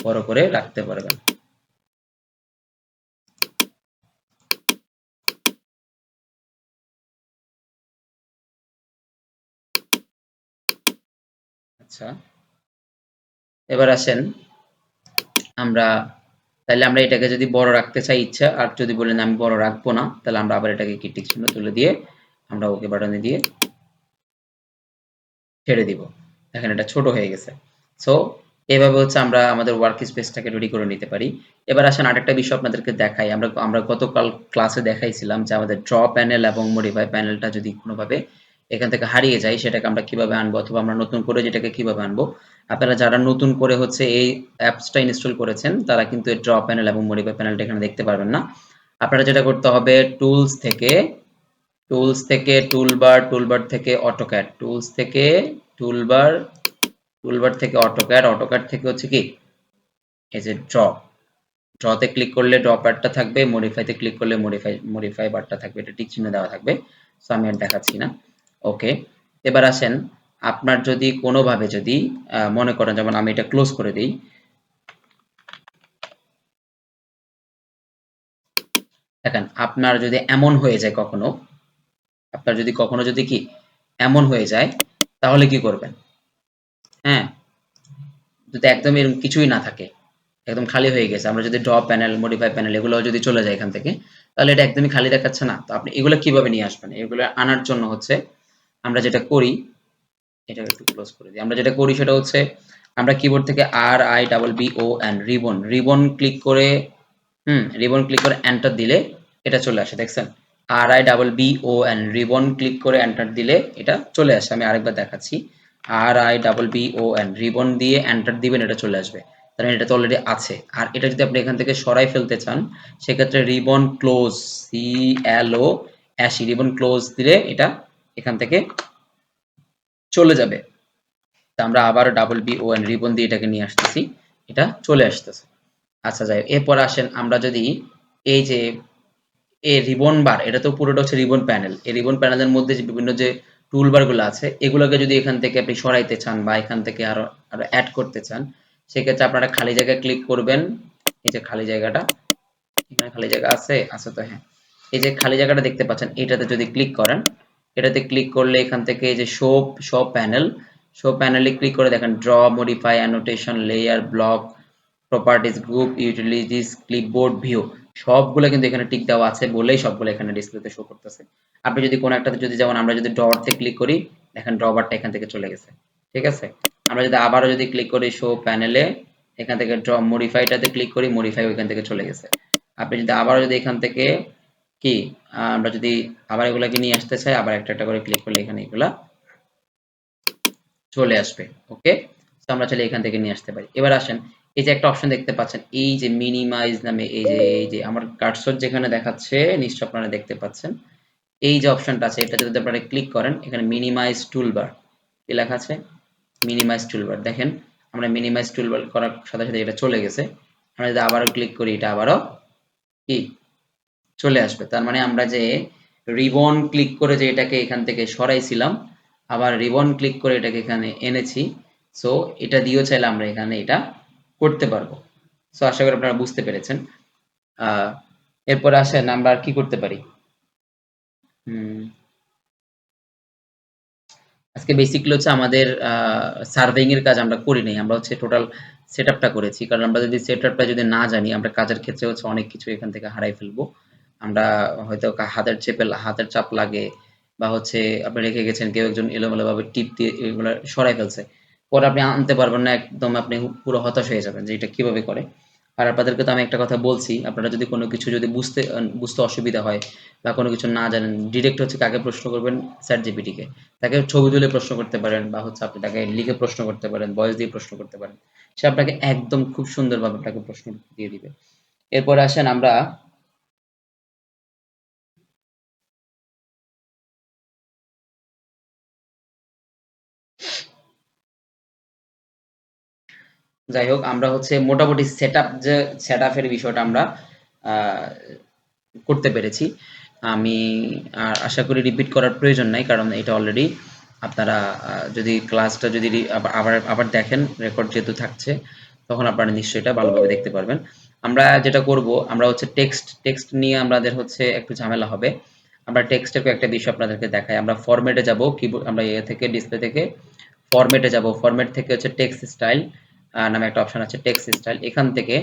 বড় করে রাখতে পারবেন। আচ্ছা, এবার আসেন আমরা তাহলে আমরা এটাকে যদি বড় রাখতে চাই ইচ্ছা, আর যদি বলেন আমি বড় রাখবো না, তাহলে আমরা আবার এটাকে কি টিক চিহ্ন তুলে দিয়ে আমরা ওকে বাটনে দিয়ে ছেড়ে দিব। দেখেন এটা ছোট হয়ে গেছে। সো এভাবে হচ্ছে আমরা আমাদের ওয়ার্ক স্পেসটাকে রেডি করে নিতে পারি। এবার আসেন আরেকটা বিষয় আপনাদেরকে দেখাই। আমরা আমরা গতকাল ক্লাসে দেখাইছিলাম যে আমাদের ড্র প্যানেল এবং মডিফাই প্যানেলটা যদি কোনোভাবে এখান থেকে হারিয়ে যায় সেটাকে আমরা কিভাবে আনবো, অথবা আমরা নতুন করে যেটাকে কিভাবে আনবো। আপনারা যারা নতুন করে হচ্ছে এই অ্যাপসটা ইনস্টল করেছেন তারা কিন্তু এই ড্র প্যানেল এবং মডিফাই প্যানেলটা এখানে দেখতে পারবেন না। আপনারা যেটা করতে হবে টুলস থেকে টুলবার, টুলবার থেকে অটোক্যাড, টুলস থেকে টুলবার, টুলবার থেকে অটোক্যাড, অটোক্যাড থেকে হচ্ছে কি এই যে ড্রতে ক্লিক করলে ড্র প্যাডটা থাকবে, মডিফাইতে ক্লিক করলে মডিফাই বারটা থাকবে, এটা টিক চিহ্ন দেওয়া থাকবে। সো আমি আর দেখাচ্ছি না। ওকে, এবার আসেন আপনার যদি কোনোভাবে যদি মনে করেন যেমন আমি এটা ক্লোজ করে দিই, দেখেন আপনার যদি এমন হয়ে যায় কখনো, আপনার যদি কখনো যদি কি এমন হয়ে যায় তাহলে কি করবেন? হ্যাঁ, যদি একদম এরকম কিছুই না থাকে, একদম খালি হয়ে গেছে, আমরা যদি ড্র প্যানেল মডিফাই প্যানেল এগুলো যদি চলে যায় এখান থেকে, তাহলে এটা একদমই খালি দেখাচ্ছে না। তো আপনি এগুলো কিভাবে নিয়ে আসবেন? এগুলো আনার জন্য হচ্ছে আমরা যেটা করি, এটা একটু ক্লোজ করে দিই, আমরা যেটা করি সেটা হচ্ছে আমরা কিবোর্ড থেকে RIBBON রিবন ক্লিক করে রিবন ক্লিক করে এন্টার দিলে এটা চলে আসে, দেখছেন? RIBBON রিবন ক্লিক করে এন্টার দিলে এটা চলে আসে। আমি আরেকবার দেখাচ্ছি, RIBBON রিবন দিয়ে এন্টার দিবেন, এটা চলে আসবে। তার মানে এটা তো অলরেডি আছে। আর এটা যদি আপনি এখান থেকে সরাই ফেলতে চান সেক্ষেত্রে ribbon close, CLO ribbon close দিলে এটা এখান থেকে চলে যাবে। তা আমরা আবার BBON রিবন দিয়ে এটাকে নিয়ে আসতেছি, এটা চলে আসতেছে। আচ্ছা যাই হোক, এরপর আসেন আমরা যদি এই যে এই রিবন বার, এটা তো পুরোটা হচ্ছে রিবন প্যানেল, এই রিবন প্যানেলের মধ্যে যে বিভিন্ন যে টুল বার গুলো আছে এগুলোকে যদি এখান থেকে আপনি সরাইতে চান বা এখান থেকে আরো আরো অ্যাড করতে চান, সেক্ষেত্রে আপনারা খালি জায়গায় ক্লিক করবেন। এই যে খালি জায়গাটা, এখানে খালি জায়গা আছে আছে তো, হ্যাঁ, এই যে খালি জায়গাটা দেখতে পাচ্ছেন এটাতে যদি ক্লিক করেন, এটাতে ক্লিক করলে এখান থেকে এই যে শো প্যানেলে ক্লিক করে দেখেন draw, modify, annotation, layer, block, properties, group, utilities, clipboard, view সবগুলো কিন্তু এখানে টিক দেওয়া আছে বলেই সবগুলো এখানে ডিসপ্লেতে শো করতেছে। আপনি যদি কোনো একটাতে যদি যেমন আমরা যদি ড্রতে ক্লিক করি দেখেন ড্র বারটা এখান থেকে চলে গেছে, ঠিক আছে? আমরা যদি আবারও যদি ক্লিক করি শো প্যানেলে, এখান থেকে ড্র মডিফাইটাতে ক্লিক করি, মডিফাই ওইখান থেকে চলে গেছে। আপনি যদি আবারও যদি এখান থেকে কি আমরা যদি আবার এগুলাকে নিয়ে আসতে চাই, আবার একটা একটা করে ক্লিক করলে এখানে এগুলা চলে আসবে। ওকে, তো আমরা চাইলে এখান থেকে নিয়ে আসতে পারি। এবার আসেন এই যে একটা অপশন দেখতে পাচ্ছেন এই যে মিনিমাইজ নামে, এই যে আমার কার্সর যেখানে দেখাচ্ছে নিশ্চয় আপনারা দেখতে পাচ্ছেন, এই যে অপশনটা আছে এটা যদি আপনারা ক্লিক করেন এখানে মিনিমাইজ টুলবার কি লেখা আছে, মিনিমাইজ টুলবার। দেখেন আমরা মিনিমাইজ টুলবার করার সাথে সাথে এটা চলে গেছে। আমরা যদি আবারও ক্লিক করি এটা আবারও কি চলে আসবে। তার মানে আমরা যে রিবন ক্লিক করে যে এটাকে এখান থেকে সরাইছিলাম, আবার রিবন ক্লিক করে এটাকে এখানে এনেছি। সো এটা দিয়েও চাইলে আমরা এখানে এটা করতে পারবো। সো আশা করি আপনারা বুঝতে পেরেছেন। এরপরে আসেন আমরা আর কি করতে পারি। আজকে বেসিক্যালি হচ্ছে আমাদের সার্ভেইং এর কাজ আমরা করি নাই, আমরা হচ্ছে টোটাল সেটআপটা করেছি। কারণ আমরা যদি সেটআপটা যদি না জানি, আমরা কাজের ক্ষেত্রে হচ্ছে অনেক কিছু এখান থেকে হারাই ফেলবো। আমরা হয়তো হাতের চাপ লাগে, বা হচ্ছে আপনি রেখে গেছেন, কেউ একজন এলোমেলো ভাবে টিপ দিয়ে এগুলো সরাই ফেলছে, পরে আপনি আনতে পারবেন না, একদম আপনি পুরো হতাশ হয়ে যাবেন যে এটা কিভাবে করে। আর আপনাদেরকে তো আমি একটা কথা বলছি, আপনারা যদি কোনো কিছু যদি বুঝতে অসুবিধা হয় বা কোনো কিছু না জানেন, ডিরেক্ট হচ্ছে কাকে প্রশ্ন করবেন? চ্যাট জিপিটি কে। তাকে ছবি তুলে প্রশ্ন করতে পারেন, বা হচ্ছে আপনি তাকে লিখে প্রশ্ন করতে পারেন, ভয়েস দিয়ে প্রশ্ন করতে পারেন। সে আপনাকে একদম খুব সুন্দরভাবে আপনাকে প্রশ্ন দিয়ে দিবে। এরপরে আসেন আমরা যাই হোক, আমরা হচ্ছে মোটামুটি সেটআপের বিষয়টা আমরা আহ, করতে পেরেছি। আমি আশা করি রিপিট করার প্রয়োজন নাই, কারণ এটা অলরেডি আপনারা যদি ক্লাসটা যদি আবার আবার দেখেন, রেকর্ড যেহেতু থাকছে, তখন আপনারা নিশ্চয়ই এটা ভালোভাবে দেখতে পারবেন। আমরা যেটা করব, আমরা হচ্ছে টেক্সট নিয়ে আমাদের হচ্ছে একটু ঝামেলা হবে। আমরা টেক্সটের কয়েকটা বিষয় আপনাদেরকে দেখাই। আমরা ফরম্যাটে যাব, কিবোর্ড আমরা থেকে ডিসপ্লে থেকে ফরম্যাটে যাব, ফরম্যাট থেকে হচ্ছে টেক্সট স্টাইল নামে একটা অপশন আছে, টেক্সট স্টাইল। এখান থেকে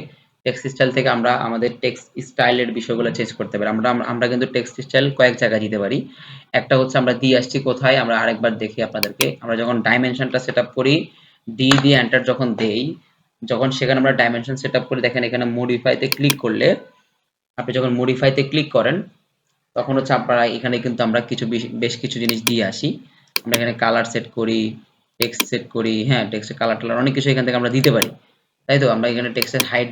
টেক্সট স্টাইল থেকে আমরা আমাদের টেক্সট স্টাইলের বিষয়গুলো চেঞ্জ করতে পারি। আমরা আমরা কিন্তু টেক্সট স্টাইল কয়েক জায়গায় দিতে পারি। একটা হচ্ছে আমরা দিয়ে আসছি কোথায়, আমরা আরেকবার দেখি আপনাদেরকে। আমরা যখন ডাইমেনশনটা সেট আপ করি, ডি দিয়ে এন্টার যখন দেই, যখন সেখানে আমরা ডাইমেনশন সেট আপ করে দেখেন, এখানে মডিফাইতে ক্লিক করলে, আপনি যখন মডিফাইতে ক্লিক করেন, তখন হচ্ছে আপনারা এখানে কিন্তু আমরা বেশ কিছু জিনিস দিয়ে আসি। আমরা এখানে কালার সেট করি, টেক্সট সেট করি, হ্যাঁ টেক্সটের কালার টালার অনেক কিছু এখান থেকে আমরা দিতে পারি, তাই তো? আমরা এখানে টেক্সটের হাইট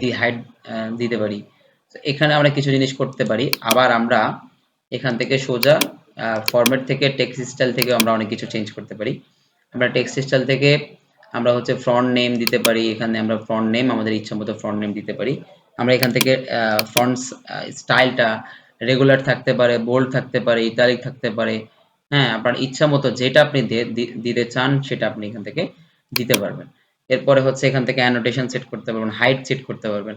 দিতে পারি। তো এখানে আমরা কিছু জিনিস করতে পারি। আবার আমরা এখান থেকে সোজা ফরম্যাট থেকে টেক্সট স্টাইল থেকে আমরা অনেক কিছু চেঞ্জ করতে পারি। আমরা টেক্সট স্টাইল থেকে আমরা হচ্ছে ফ্রন্ট নেম দিতে পারি। এখানে আমরা ফ্রন্ট নেম আমাদের ইচ্ছা মতো ফ্রন্ট নেম দিতে পারি। আমরা এখান থেকে ফন্টস স্টাইলটা রেগুলার থাকতে পারে, বোল্ড থাকতে পারে, ইতালিক থাকতে পারে। হ্যাঁ, আপনার ইচ্ছা মতো যেটা আপনি দিতে চান সেটা আপনি এখান থেকে দিতে পারবেন। এরপরে হচ্ছে এখান থেকে অ্যানোটেশন সেট করতে পারবেন, হাইট সেট করতে পারবেন।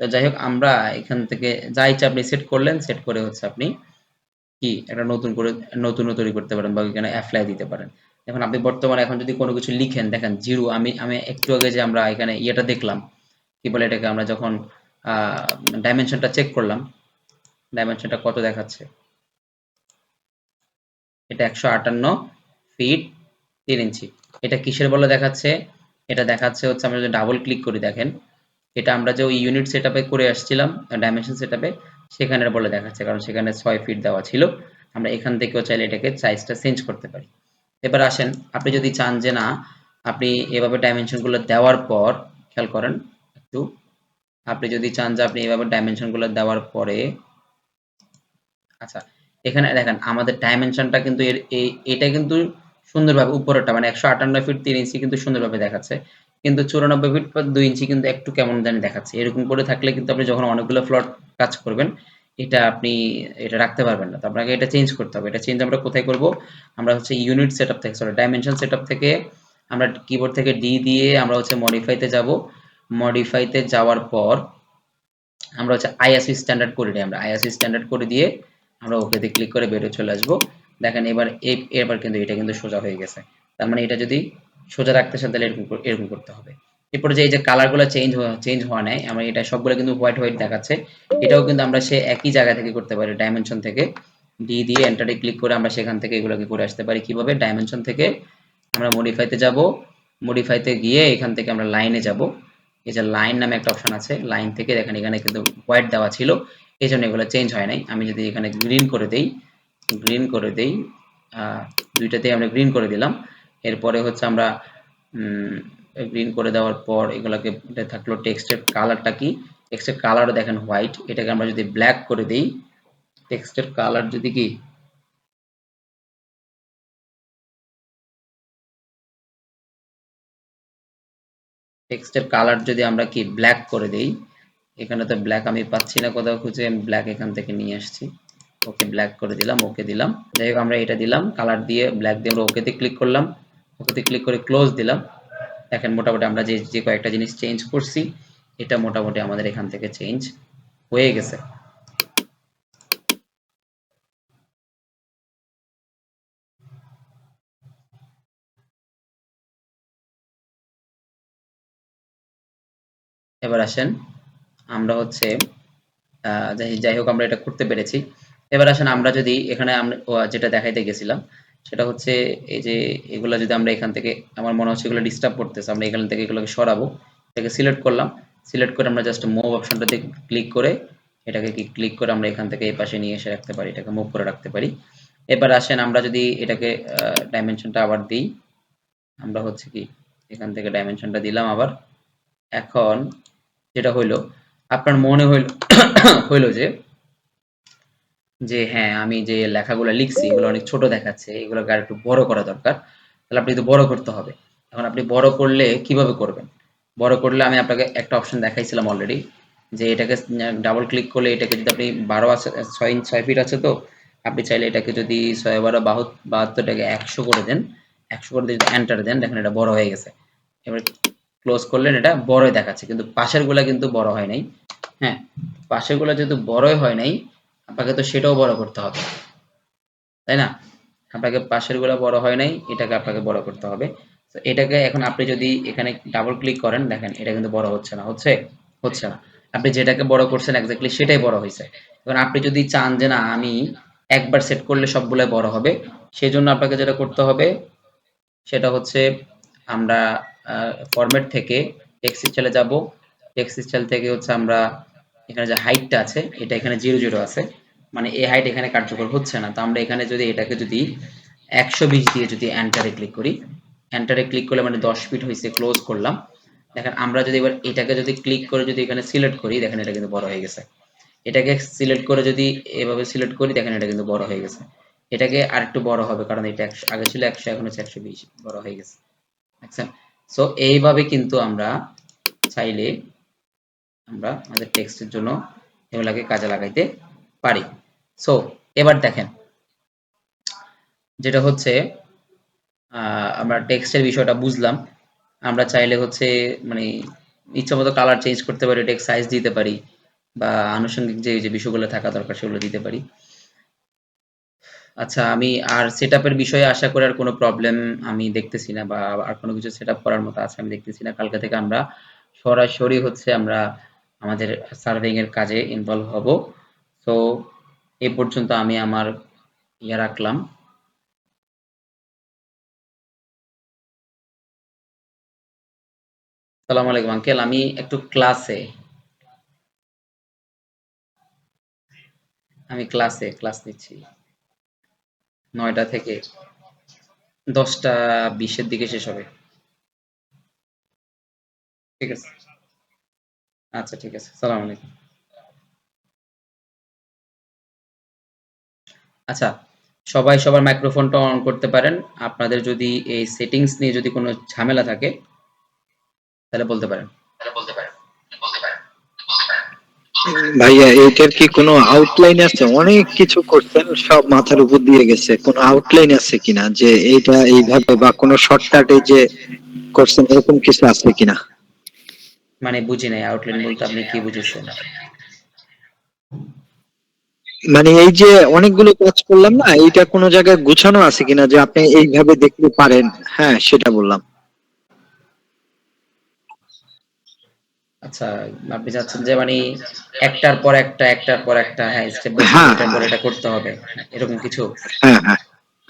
তো যাই হোক, আমরা এখান থেকে যা ইচ্ছা আপনি সেট করলেন, সেট করে হচ্ছে আপনি কি একটা নতুন তৈরি করতে পারেন, বা এখানে অ্যাপ্লাই দিতে পারেন। এখন আপনি বর্তমানে এখন যদি কোনো কিছু লিখেন, দেখেন জিরো, আমি আমি একটু আগে যে আমরা এখানে ইয়েটা দেখলাম, কি বলে এটাকে, আমরা যখন ডাইমেনশনটা চেক করলাম, ডাইমেনশনটা কত দেখাচ্ছে? এটা 158 ফিট 3 ইঞ্চি। এটা কিসের বলে দেখাচ্ছে? এটা দেখাচ্ছে হচ্ছে, আমরা যদি ডাবল ক্লিক করি দেখেন, এটা আমরা যে ওই ইউনিট সেট আপে করে আসছিলাম, ডাইমেনশন সেট আপে, সেখানের বলে দেখাচ্ছে, কারণ সেখানে 6 ফিট দেওয়া ছিল। আমরা এখান থেকেও চাইলে এটাকে সাইজটা চেঞ্জ করতে পারি। এবার আসেন, আপনি যদি চান যে না, আপনি এভাবে ডাইমেনশনগুলো দেওয়ার পর, খেয়াল করেন একটু, আপনি যদি চান যে আপনি এভাবে ডাইমেনশনগুলো দেওয়ার পরে, আচ্ছা, এখানে দেখেন আমাদের ডাইমেনশনটা কিন্তু এটা কিন্তু সুন্দরভাবে উপরেরটা মানে 158 ফিট 3 ইঞ্চি কিন্তু সুন্দরভাবে দেখাচ্ছে, কিন্তু 94 ফিট 2 ইঞ্চি কিন্তু একটু কেমন জানি দেখাচ্ছে। এরকম করে থাকলে কিন্তু আপনি যখন অনেকগুলো ফ্লট কাজ করবেন, এটা আপনি এটা রাখতে পারবেন না। তো আপনাকে এটা চেঞ্জ করতে হবে। এটা চেঞ্জ আমরা কোথায় করব? আমরা হচ্ছে ইউনিট সেটআপ থেকে, সরি ডাইমেনশন সেটআপ থেকে, আমরা কিবোর্ড থেকে ডি দিয়ে আমরা হচ্ছে মডিফাইতে যাব। মডিফাইতে যাওয়ার পর আমরা হচ্ছে আইএসও স্ট্যান্ডার্ড করে নিই। আমরা আইএসও স্ট্যান্ডার্ড করে দিয়ে আমরা ওকেতে ক্লিক করে বের হয়ে চলে আসবো। দেখেন এবার কিন্তু এটা কিন্তু সোজা হয়ে গেছে। তার মানে এটা যদি সোজা রাখতে চান, তাহলে এরকম করতে হবে। এরপরে যে এই যে কালারগুলো চেঞ্জ হওয়া নাই, আমরা এটা সবগুলো কিন্তু হোয়াইট হোয়াইট দেখাচ্ছে। এটাও কিন্তু আমরা সে একই জায়গা থেকে করতে পারি, ডাইমেনশন থেকে ডি দিয়ে এন্টারে ক্লিক করে আমরা সেখান থেকে এগুলোকে করে আসতে পারি। কিভাবে? ডাইমেনশন থেকে আমরা মডিফাইতে যাব, মডিফাইতে গিয়ে এখান থেকে আমরা লাইনে যাব। এই যে লাইন নামে একটা অপশন আছে, লাইন থেকে দেখেন এখানে কিন্তু হোয়াইট দেওয়া ছিল, এই জন্য এগুলো চেঞ্জ হয় নাই। আমি যদি এখানে গ্রিন করে দেই, দুইটাতেই আমরা গ্রিন করে দিলাম। এরপরে হচ্ছে আমরা গ্রিন করে দেওয়ার পর এগুলোকে, এটা থাকলো টেক্সটের কালারটা কি, টেক্সটের কালারও দেখেন হোয়াইট। এটাকে আমরা যদি ব্ল্যাক করে দিই, টেক্সটের কালার যদি কি, টেক্সটের কালার যদি আমরা কি ব্ল্যাক করে দেই, এখানে তো ব্ল্যাক আমি পাচ্ছি না কোথাও খুঁজে, আমি ব্ল্যাক এখান থেকে নিয়ে আসছি। ওকে ব্ল্যাক করে দিলাম, ওকে দিলাম। যাই হোক আমরা এটা দিলাম, কালার দিয়ে ব্ল্যাক দিয়ে আমরা ওকেতে ক্লিক করলাম, ওকেতে ক্লিক করে ক্লোজ দিলাম। দেখেন মোটামুটি আমরা যে যে কয়েকটা জিনিস চেঞ্জ করছি এটা মোটামুটি আমাদের এখান থেকে চেঞ্জ হয়ে গেছে। এবার আসেন আমরা হচ্ছে যাই হোক আমরা এটা করতে পেরেছি। এবার আসেন আমরা যদি এখানে আমরা যেটা দেখাইতে গেছিলাম সেটা হচ্ছে এই যে এগুলো যদি আমরা এখান থেকে, আমার মনে হচ্ছে এগুলো ডিস্টার্ব করতেছে, আমরা এখান থেকে এগুলোকে সরাবো। এটাকে সিলেক্ট করলাম, সিলেক্ট করে আমরা জাস্ট মুভ অপশনটাতে ক্লিক করে এটাকে ক্লিক করে আমরা এখান থেকে এই পাশে নিয়ে এসে রাখতে পারি, এটাকে মুভ করে রাখতে পারি। এবার আসেন আমরা যদি এটাকে ডাইমেনশনটা আবার দিই, আমরা হচ্ছে কি এখান থেকে ডাইমেনশনটা দিলাম আবার। এখন যেটা হইলো, আপনার মনে হইল হইলো যে যে হ্যাঁ আমি যে লেখাগুলো লিখছি এগুলো অনেক ছোট দেখাচ্ছে, এগুলোকে আর একটু বড় করা দরকার। তাহলে আপনি তো বড় করতে হবে। এখন আপনি বড় করলে কিভাবে করবেন? বড় করলে আমি আপনাকে একটা অপশন দেখাইছিলাম অলরেডি, যে এটাকে ডাবল ক্লিক করলে এটাকে যদি আপনি 12 আছে, 6 ফিট আছে, তো আপনি চাইলে এটাকে যদি 6 12 72টাকে 100 করে দেন, 100 করে দিয়ে যদি এন্টার দেন, দেখেন এটা বড় হয়ে গেছে। এবার ক্লোজ করলেন, এটা বড়ই দেখাচ্ছে, কিন্তু পাশের গুলা কিন্তু বড় হয় নাই। হ্যাঁ, পাশের গুলা যেহেতু বড়ই হয় নাই, আপনাকে তো সেটাও বড় করতে হবে, তাই না? আপনাকে পাশের গুলা বড় হয় নাই, এটাকে আপনাকে বড় করতে হবে। তো এটাকে এখন আপনি যদি এখানে ডাবল ক্লিক করেন, দেখেন এটা কিন্তু বড় হচ্ছে না, হচ্ছে না। আপনি যেটাকে বড় করছেন এক্স্যাক্টলি সেটাই বড় হয়েছে। এখন আপনি যদি চান যে না আমি একবার সেট করলে সবগুলাই বড় হবে, সেজন্য আপনাকে যেটা করতে হবে সেটা হচ্ছে আমরা ফরম্যাট থেকে টেক্সট স্টাইলে যাব। টেক্সট স্টাইল থেকে হচ্ছে আমরা এখানে যে হাইটটা আছে এটা এখানে 00 আছে, মানে এই হাইট এখানে কার্যকর হচ্ছে না। তো আমরা এখানে যদি এটাকে যদি 120 দিয়ে যদি এন্টারে ক্লিক করি, এন্টারে ক্লিক করলে মানে 10 ফিট হয়েছে, ক্লোজ করলাম। দেখেন আমরা যদি এবার এটাকে যদি ক্লিক করে যদি এখানে সিলেক্ট করি, দেখেন এটা কিন্তু বড় হয়ে গেছে। এটাকে সিলেক্ট করে যদি এভাবে সিলেক্ট করি, দেখেন এটা কিন্তু বড় হয়ে গেছে। এটাকে আরেকটু বড় হবে কারণ এটা আগে ছিল 100, এখন হচ্ছে 120, বড় হয়ে গেছে। দেখছেন? সো এইভাবে কিন্তু আমরা চাইলে আমরা আমাদের টেক্সটের জন্য এগুলাকে কাজে লাগাইতে পারি। সো এবার দেখেন যেটা হচ্ছে আমরা টেক্সটের বিষয়টা বুঝলাম। আমরা চাইলে হচ্ছে মানে ইচ্ছামতো কালার চেঞ্জ করতে পারি, টেক্সট সাইজ দিতে পারি, বা আনুষঙ্গিক যে যে বিষয়গুলো থাকা দরকার সেগুলো দিতে পারি। আচ্ছা, আমি আর সেটআপের বিষয়ে আশা করি আর কোনো প্রবলেম আমি দেখতেছি না, বা আর কোনো কিছু সেটআপ করার মতো আছে আমি দেখতেছি না। কালকে থেকে আমরা সরাসরি হচ্ছে আমরা আমাদের সার্ভেইং এর কাজে ইনভলভ হব। সো এই পর্যন্ত আমি আমার রাখলাম। সালাম আলাইকুম আঙ্কেল, আমি একটু ক্লাসে, আমি ক্লাস নিচ্ছি 9টা থেকে 10টা 20-এর দিকে শেষ হবে। ঠিক আছে, আচ্ছা ঠিক আছে, সালাম আলাইকুম। আচ্ছা, সবাই সবার মাইক্রোফোনটা অন করতে পারেন। আপনাদের যদি এই সেটিংস নিয়ে যদি কোনো ঝামেলা থাকে তাহলে বলতে পারেন। ভাইয়া এইটার কি কোনো আউটলাইন আছে? অনেক কিছু করছেন, সব মাথার উপর দিয়ে গেছে। কোনো আউটলাইন আছে কিনা যে এইটা এইভাবে, বা কোনো শর্টকাটে যে করছেন এরকম কিছু আছে কিনা? মানে বুঝি নাই, আউটলাইন বলতে আপনি কি বুঝেছেন? মানে এই যে অনেকগুলো কাজ করলাম না, এইটা কোনো জায়গায় গুছানো আছে কিনা যে আপনি এইভাবে দেখতে পারেন? হ্যাঁ, সেটা বললাম। আচ্ছা, আপনি চাচ্ছেন যে মানে একটার পর একটা, একটার পর একটা, হ্যাঁ স্টেপ বাই স্টেপ হ্যাঁ, এটার পর হ্যাঁ, এটা করতে হবে, এরকম কিছু? হ্যাঁ, হ্যাঁ,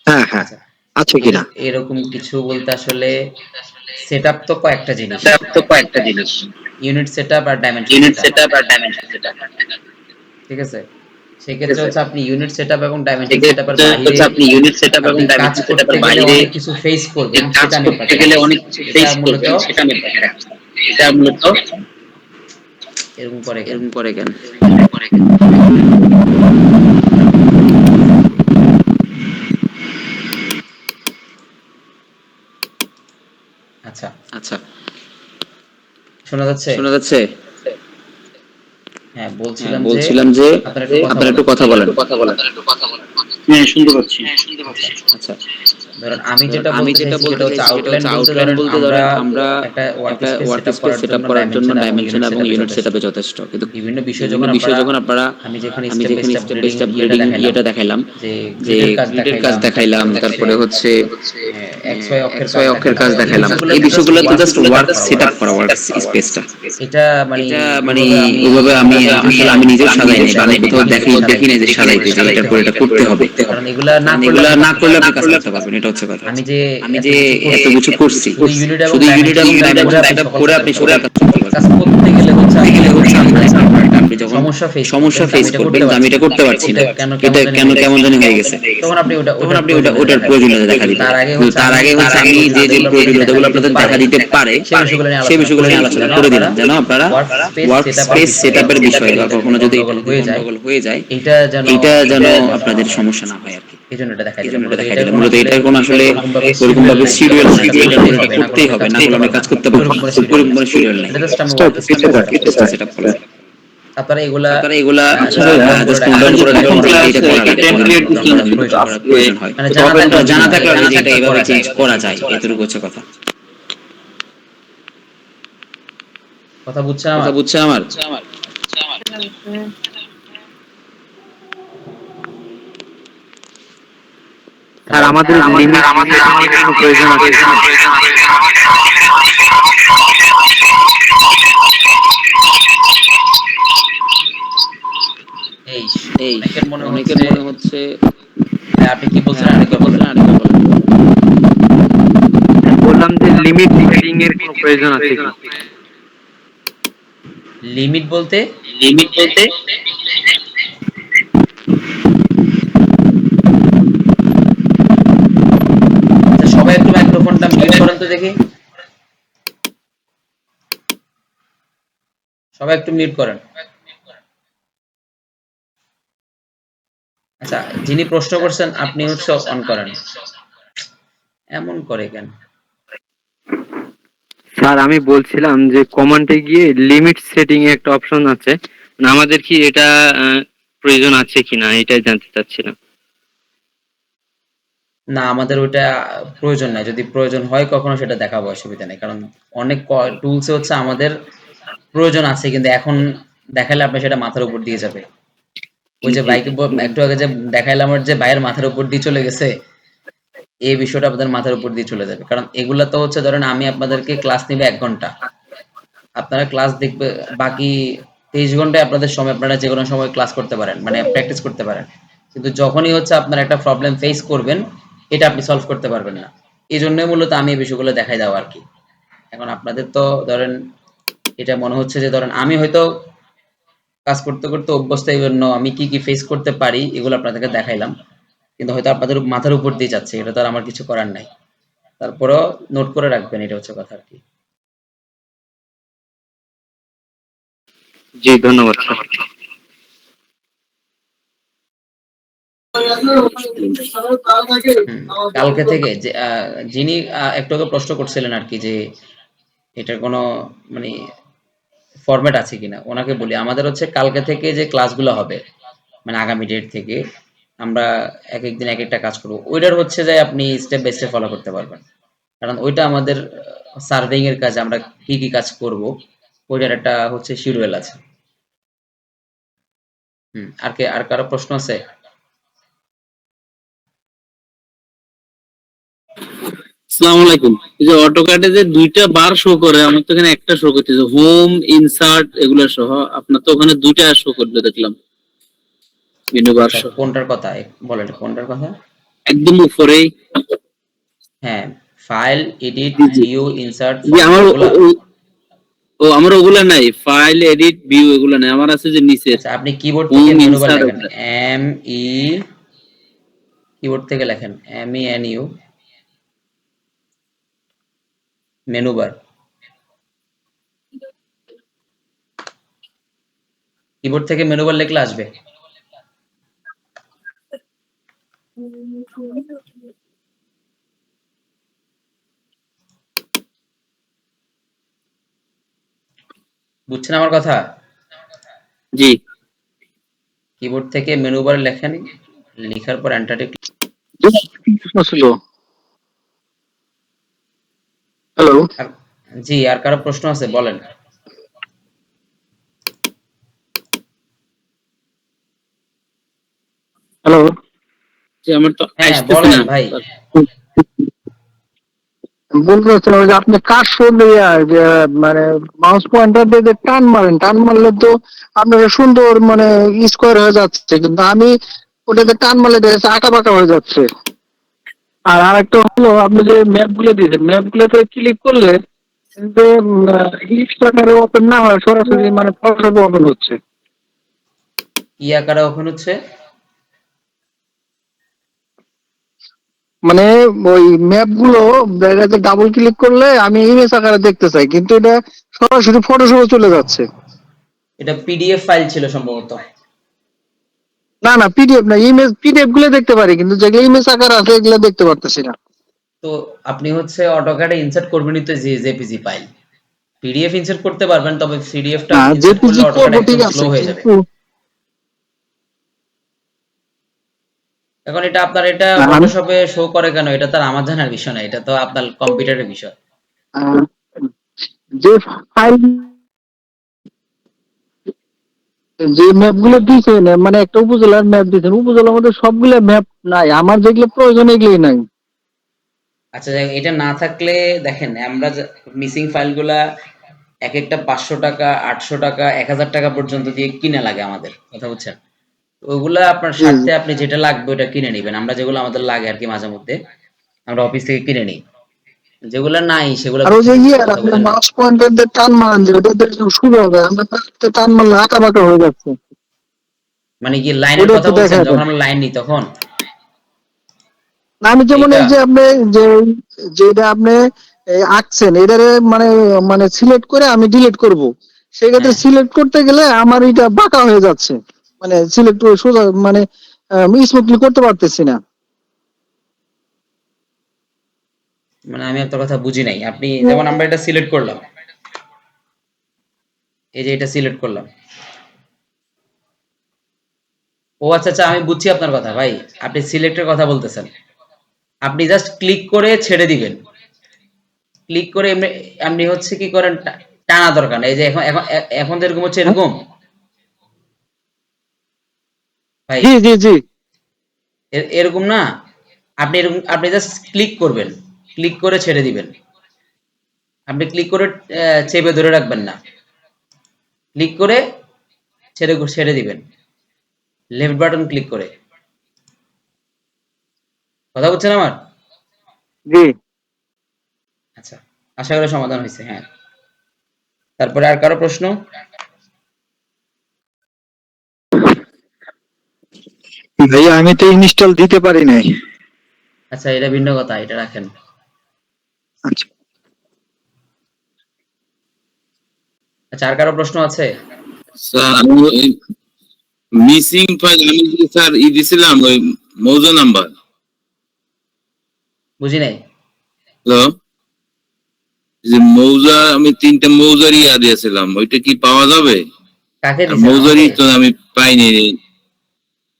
হ্যাঁ, হ্যাঁ, আচ্ছা, আছে কিনা? এরকম কিছু বলতে আসলে সেটআপ তো কয়েকটা জিনিস, তো কয়েকটা জিনিস, ইউনিট সেটআপ আর ডাইমেনশন ইউনিট সেটআপ। সেটআপ আর ডাইমেনশন সেটআপ। ঠিক আছে, ঠিক সেক্ষেত্রে আছে, হচ্ছে আপনি ইউনিট সেটআপ এবং ডাইমেনশন সেটআপের সেক্ষেত্রে বাইরে হচ্ছে আপনি ইউনিট সেটআপ এবং আপনি কাজ ডাইমেনশন করতে সেটআপের গেলে বাইরে অনেক কিছু ফেস যে করবেন, কাজ সেটা আমি করতে আপনাকে গেলে দেখাচ্ছি। অনেক কিছু এটা ফেস মূলত করবেন, সেটা আমি আপনাকে দেখাচ্ছি। এটা মূলত এরকম করে কেন? এরকম করে কেন? আচ্ছা, আচ্ছা, শোনা যাচ্ছে? শোনা যাচ্ছে? বলছিলাম যে আপনারা একটু কথা বলেন। হ্যাঁ, শুনতে পাচ্ছি। আচ্ছা, আচ্ছা, ধরেন আমি যেটা আমি বলতে যেটা চাইছি বলতে সেটা হচ্ছে চাইছি সেটা আউটলাইন হচ্ছে বলতে আউটলাইন ধরেন বলতে আমরা ধরেন আমরা একটা ওয়ার্ক একটা স্পেস ওয়ার্ক সেটআপ স্পেস করার সেট আপ জন্য করার জন্য ডাইমেনশন এবং ডাইমেনশন ইউনিট এবং সেটআপই ইউনিট যথেষ্ট। সেটআপে যথেষ্ট, কিন্তু বিভিন্ন বিষয় বিভিন্ন যখন বিষয় যখন আপনারা আমি যেখানে আমি স্টেপ বাই যেখানে স্টেপ স্টেপ বাই ব্রিডিং স্টেপ ইয়েটা দেখাইলাম, ইয়েটা দেখাইলাম, যে যে গ্রিডের কাজ গ্রিডের কাজ দেখাইলাম, দেখাইলাম, তারপরে হচ্ছে এক্স ওয়াই অক্ষের এক্স কাজ ওয়াই অক্ষের দেখাইলাম, কাজ এই দেখাইলাম, বিষয়গুলো এই তো জাস্ট বিষয়গুলো তো ওয়ার্ক জাস্ট সেটআপ ওয়ার্ক করা সেট ওয়ার্ক আপ করা ওয়ার্ক স্পেসটা। এটা মানে এটা মানে ওইভাবে আমি ওইভাবে আমি আসলে আসলে আমি নিজেও সাজাইনি বা আমি কোথাও দেখাইনি দেখি নাই যে সাজাইতে যে এটা করে এটা করতে হবে। কারণ এগুলা না কারণ করলে এগুলা আপনি না কাজ করতে করলে আপনি পারবেন কাজ না। করতে পারবেন, এটা হচ্ছে কথা। আমি যে আমি এত যে কিছু এত করছি কিছু করছি, শুধু ইউনিট এবং শুধু ইউনিট ডাইমেনশন এবং সেটআপ করে ডাইমেনশন আপনি সেটআপ সকল করে কাজ আপনি করতে সকল পারবেন। কাজ করতে পারবেন। কাজ করতে গেলে হচ্ছে করতে আপনি গেলে যখন হচ্ছে আপনি যখন আপনি যখন সমস্যা ফেস করবেন সমস্যা যে আমি ফেস এটা করবেন করতে যে আমি পারছি এটা না, করতে পারছি এটা না, কেন এটা কেমন জানি কেন হয়ে গেছে, কেমন জানি হয়ে গেছে, তখন আপনি তখন ওটার আপনি প্রয়োজনীয়তা ওটার দেখা দিবেন। প্রয়োজনীয়তা দেখা কিন্তু দিবেন। তার আগে কিন্তু হচ্ছে তার আমি আগে হচ্ছে আমি যে যে যেগুলো আপনাদের দেখা প্রয়োজনীয়তাগুলো দিতে আপনাদের পারে দেখা দিতে পারে সেই বিষয়গুলো নিয়ে সেই আলোচনা বিষয়গুলো করে নিয়ে দিলাম আলোচনা যেন করে আপনারা দিলাম যেন আপনারা ওয়ার্ক স্পেস ওয়ার্ক সেটআপের স্পেস বিষয়ে সেটআপের কখনো বিষয়ে যদি বা কখনো যদি গন্ডগোল হয়ে যায় গন্ডগোল হয়ে যায়, এটা যেন এটা যেন আপনাদের সমস্যা না আপনাদের হয়। সমস্যা না হয় আর কি। এই জন্য এটা দেখাই এই দিলাম। জন্য এটা মূলত দেখাই এটার দিলাম, কোনো মূলত আসলে এটার কোনো আসলে ওরকম ভাবে শিডিউল শিডিউল নাই নাই যে যে এটা এটা করে করতেই এটা হবে, না করলে করতেই আমি হবে, কাজ না করতে করলে আমি পারবো কাজ না, করতে পারবো ওরকম না, কোনো শিডিউল ওরকম নাই। কোনো শিডিউল নাই। এটা জাস্ট আমি stop work stop space work setup space করলাম। সেটআপ করলাম। আপনারা এগুলা আপনারা এগুলা জাস্ট নোট ডাউন করে জাস্ট নোট রাখেন ডাউন করে যেটা রাখেন করা যে লাগে, এটা করা লাগে, একটা করা ক্রিয়েট লাগে, করছিলাম করার কিন্তু প্রয়োজন হয়। প্রয়োজন হয়। মানে তো জানা তখন থাকলে হবে জানা না যে থাকলে এটা হবে যে এইভাবে এটা চেঞ্জ এইভাবে করা যায়। চেঞ্জ করা যায়, এতটুকু হচ্ছে কথা। কথা বুঝছেন কথা আমার? বুঝছে আমার? Sir hello? আমাদের লিমিট সেটিং এর কোনো প্রয়োজন আছে কি? এই এই অনেকের মনে অনেকের হচ্ছে, মনে হচ্ছে, ভাই আপনি কি বলছেন আপনি কি আরেকবার বলেন। বলছিলেন আরেকবার বলেন। বললাম যে লিমিট সেটিং এর কোনো প্রয়োজন আছে কি? লিমিট বলতে লিমিট বলতে আচ্ছা, সবাই একটু মাইক্রোফোনটা মিউট করেন তো দেখি। সবাই একটু মিউট করেন। আচ্ছা, যিনি প্রশ্ন করছেন আপনি হচ্ছে অন করেন। এমন করে কেন? স্যার আমি বলছিলাম যে কমান্ডে গিয়ে লিমিট সেটিং এ একটা অপশন আছে, মানে আমাদের কি এটা প্রয়োজন আছে কিনা এটাই জানতে চাচ্ছিলাম। না, আমাদের ওইটা প্রয়োজন নাই। যদি প্রয়োজন হয় কখনো সেটা দেখাবো, অসুবিধা নেই। কারণ অনেক টুলসে হচ্ছে আমাদের প্রয়োজন আছে, কিন্তু এখন দেখালে আপনার সেটা মাথার উপর দিয়ে যাবে। ওই যে জি বাইকে একটু আগে যে দেখাইলাম আমার যে ভাইয়ের মাথার উপর দিয়ে চলে গেছে, এই বিষয়টা আপনাদের মাথার উপর দিয়ে চলে যাবে। কারণ এগুলা তো হচ্ছে ধরেন আমি আপনাদেরকে ক্লাস নিবে ১ ঘন্টা। আপনারা ক্লাস দেখবে বাকি ২৩ ঘন্টায় আপনাদের সময় আপনারা যেকোনো সময় ক্লাস করতে পারেন, মানে প্র্যাকটিস করতে পারেন। কিন্তু যখনই হচ্ছে আপনারা একটা প্রবলেম ফেস করবেন, এটা আপনি সলভ করতে পারবেন না। এজন্যই মূলত আমি এই বিষয়গুলো দেখাই দেওয়া আরকি। এখন আপনাদের তো ধরেন এটা মনে হচ্ছে যে ধরেন আমি হয়তো কাজ করতে, করতে অভ্যস্ত, এইজন্য আমি কি, কি ফেস করতে পারি এগুলো আপনাদেরকে দেখাইলাম। কিন্তু হয়তো আপনাদের মাথার উপর দিয়ে যাচ্ছে। এটা তো আর আমার কিছু করার নাই। তারপরেও নোট করে রাখবেন, এটা হচ্ছে কথা আরকি। জি ধন্যবাদ স্যার। হুম, কালকে থেকে যে যিনি একটু আগে প্রশ্ন করছিলেন আরকি যে এটার কোনো মানে ফরম্যাট আছে কিনা? ওনাকে বলি আমাদের হচ্ছে কালকে থেকে যে ক্লাসগুলো হবে, মানে আগামী ডেট থেকে আমরা একেক দিন একেকটা কাজ করব। ওইটার হচ্ছে যে আপনি স্টেপ বাই স্টেপ ফলো করতে পারবেন। কারণ ওইটা আমাদের সার্ভেইং এর কাজে আমরা কি, কি কাজ করব ওইটার একটা হচ্ছে শিডিউল আছে। হুম, আর কারো প্রশ্ন আছে? আসসালামু আলাইকুম। এই যে অটোক্যাডে যে দুইটা বার শো করে, আমার তো এখানে একটা শো করতেছে, হোম ইনসার্ট এগুলো সহ। আপনার তো ওখানে দুইটা শো করতে দেখলাম, মেনু বার আচ্ছা, সহ। কোনটার কথা বলেন, কোনটার কথা? একদম উপরেই। হ্যাঁ, ফাইল, এডিট, জি জি ভিউ, ইনসার্ট, জি, ফরম্যাট আমার ওগুলা? আমার ওগুলা নাই, ফাইল এডিট ভিউ এগুলা নাই, আমার আছে যে নিচের আচ্ছা, আপনি কিবোর্ড থেকে হোম মেনু বার ইনসার্ট লেখেন। ওগুলা। এম ই কিবোর্ড থেকে লেখেন MENU মেনু বার। কিবোর্ড থেকে মেনু বার লিখলে আসবে। বুঝছেন আমার কথা? জি। কিবোর্ড থেকে মেনু বারে লেখেন, লেখার পর এন্টারে প্রশ্ন ছিল। হ্যালো জি। আর কারো প্রশ্ন আছে বলেন। হ্যালো জি, আমার তো হ্যাঁ আসতেছে বলেন না। ভাই। বলতে চাচ্ছিলাম যে আপনি কাজ করলে যে মানে মাউস পয়েন্টার দিয়ে যে টান মারেন, টান মারলে তো আপনার সুন্দর মানে স্কোয়ার হয়ে যাচ্ছে, কিন্তু আমি ওটাতে টান মারলে দেখা যাচ্ছে আঁকা বাঁকা হয়ে যাচ্ছে। আর আরেকটা হলো আপনি যে ম্যাপ গুলো দিয়েছেন, ম্যাপ গুলোতে ক্লিক করলে যে হিস্ট ওপেন না হয়, সরাসরি মানে ফটোশপে ওপেন হচ্ছে। কি আকারে ওপেন হচ্ছে? মানে ওই ম্যাপ গুলো দেখা যাচ্ছে ডাবল ক্লিক করলে আমি ইমেজ আকারে দেখতে চাই, কিন্তু এটা সরাসরি ফটোশপে চলে যাচ্ছে। এটা পিডিএফ ফাইল ছিল সম্ভবত। না না, পিডিএফ না, ইমেজ, পিডিএফ গুলো দেখতে পারি কিন্তু যেগুলো ইমেজ আকার আছে এগুলো দেখতে পারতেছি না। তো আপনি হচ্ছে অটোক্যাডে ইনসার্ট করবেনই তো জেপিজি ফাইল। পিডিএফ ইনসার্ট করতে পারবেন, তবে পিডিএফটা না, ইনসার্ট করলে জেপিজি অটোক্যাড করবো একদম ঠিক স্লো আছে, হয়ে যাবে। কিন্তু এখন এটা আপনার এটা আমি ফটোশপে শো করে কেন, এটা তো আর আমার জানার বিষয় না, এটা তো আপনার কম্পিউটারের বিষয়। আহ, যে ফাইল, যে ম্যাপ গুলো দিয়েছেন, মানে একটা উপজেলার ম্যাপ দিয়েছেন, উপজেলার মধ্যে সবগুলো ম্যাপ নাই, আমার যেগুলো প্রয়োজন এগুলোই নাই। আচ্ছা এটা না থাকলে দেখেন, আমরা মিসিং ফাইলগুলা এক একটা 500 টাকা, 800 টাকা, 1000 টাকা পর্যন্ত দিয়ে কিনা লাগে আমাদের, কথা বুঝছেন? তো ওগুলা আপনার জি জি। স্বার্থে আপনি যেটা লাগবে ওটা কিনে নেবেন। আমরা যেগুলো আমাদের লাগে আর কি মাঝে মধ্যে আমরা অফিস থেকে কিনে নিই, যেগুলো নাই সেগুলো আর ওই যে কোথায় কিনবো, কথা আপনি বুঝেন নাই? মাউস পয়েন্টার দিয়ে টান মারেন, যে ওটা দেখতে সুবিধা হবে, আমরা তো টান মারলে আঁকা বাঁকা হয়ে যাচ্ছে। মানে কি লাইনের ওটা কথা একটু বলছেন, দেখায় যখন দেন। আমরা লাইন নিই তখন? না, আমি যেমন এইটা এই যে আপনি যে যেটা আপনি আঁকছেন এটারে মানে মানে সিলেক্ট করে আমি ডিলিট করব, সেক্ষেত্রে হ্যাঁ, সিলেক্ট করতে গেলে আমার এটা বাঁকা হয়ে যাচ্ছে, মানে সিলেক্ট করে সোজা মানে স্মুথলি করতে পারতেছি না। মানে আমি আপনার কথা বুঝি নাই। আপনি যেমন আমরা এটা সিলেক্ট করলাম, এই যে এটা সিলেক্ট করলাম। ও আচ্ছা আচ্ছা, আমি বুঝছি আপনার কথা ভাই। আপনি সিলেক্টের কথা বলতেছেন। আপনি জাস্ট ক্লিক করে ছেড়ে দিবেন। ক্লিক করে এমনি আপনি হচ্ছে কি করেন, টানা দরকার নেই। এই যে এখন এখন এখন যেরকম হচ্ছে হ্যাঁ? এরকম ভাই, জি জি জি। এরকম না। আপনি এরকম আপনি জাস্ট ক্লিক করবেন, ক্লিক করে ছেড়ে দিবেন। আপনি ক্লিক করে চেপে ধরে রাখবেন না, ক্লিক করে ছেড়ে ছেড়ে দিবেন লেফট বাটন ক্লিক করে। কথা বুঝছেন আমার? জি আচ্ছা, আশা করি সমাধান হয়েছে। হ্যাঁ, তারপরে আর কারো প্রশ্ন? ভাইয়া, আমি তো ইনস্টল দিতে পারি নাই। আচ্ছা এটা ভিন্ন কথা, এটা রাখেন। আচ্ছা, আচ্ছা আর কারো প্রশ্ন আছে? স্যার মিসিং ফাইল আমি যে স্যার দিছিলাম ওই মৌজা নাম্বার। বুঝি নাই। হ্যালো, যে মৌজা আমি 3টা মৌজার দিয়েছিলাম, ওইটা কি পাওয়া যাবে? কাকে আর দিছেন, মৌজারি আমাকে? তো আমি পাইনি।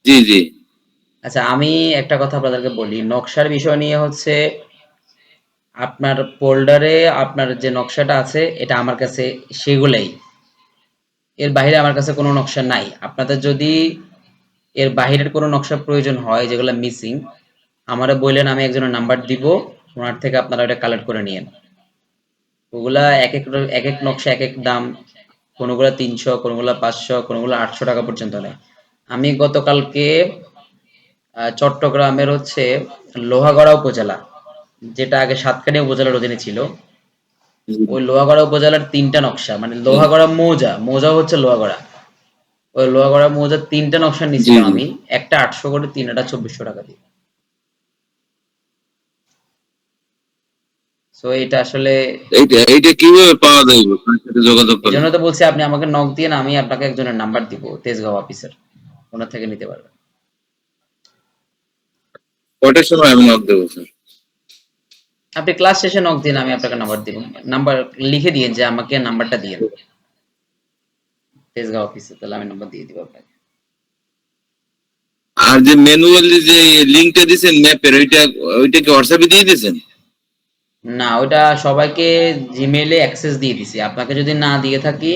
জি জি। আচ্ছা আমি একটা কথা আপনাদেরকে বলি, নকশার বিষয় নিয়ে হচ্ছে আপনার ফোল্ডারে আপনার যে নকশাটা আছে এটা আমার কাছে সেগুলাই, এর বাইরে আমার কাছে কোনো নকশা নাই। আপনাদের যদি এর বাহিরের কোনো নকশা প্রয়োজন হয় যেগুলো মিসিং, আমারে বললেন, আমি একজনের নাম্বার দিব, ওনার থেকে আপনারা এটা কালেক্ট করে নিয়েন। ওগুলা এক এক নকশা এক এক দাম, কোনোগুলা 300, কোনোগুলা 500, কোনোগুলা 800 টাকা পর্যন্ত নেয়। আমি গতকালকে চট্টগ্রামের হচ্ছে লোহাগড়া উপজেলা, যেটা আগে সাতকানিয়া উপজেলার অধীনে ছিল, ওই লোহাগড়া উপজেলার 3টা নকশা, মানে লোহাগড়া মৌজা, মৌজাও হচ্ছে লোহাগড়া, ওই লোহাগড়া মৌজার 3টা নকশা জি নিয়েছিলাম জি। আমি, একটা 800 করে, 3টা 2400 টাকা দিয়ে। সো এটা আসলে এইটা এইটা কিভাবে পাওয়া যাবে, কার সাথে যোগাযোগ এই করলে? জন্য তো বলছি আপনি আমাকে নক দিয়ে না, আমি আপনাকে একজনের নাম্বার দিব, তেজগাঁও অফিসার, ওনার থেকে নিতে পারবেন। কটার সময় আমি নক দেবো স্যার? আপনি ক্লাস শেষে নক দিন, আমি আপনাকে নাম্বার দিব। নাম্বার লিখে দিয়েন যে আমাকে নাম্বারটা দিয়েন। তেজগাঁও অফিসে, তাহলে আমি নাম্বার দিয়ে দিব আপনাকে। আর যে ম্যানুয়ালি যে লিংকটা দিয়েছেন ম্যাপের, ওইটা কি হোয়াটসঅ্যাপে দিয়ে দিয়েছেন? না, ওইটা সবাইকে জিমেইলে অ্যাক্সেস দিয়ে দিছি। আপনাকে যদি না দিয়ে থাকি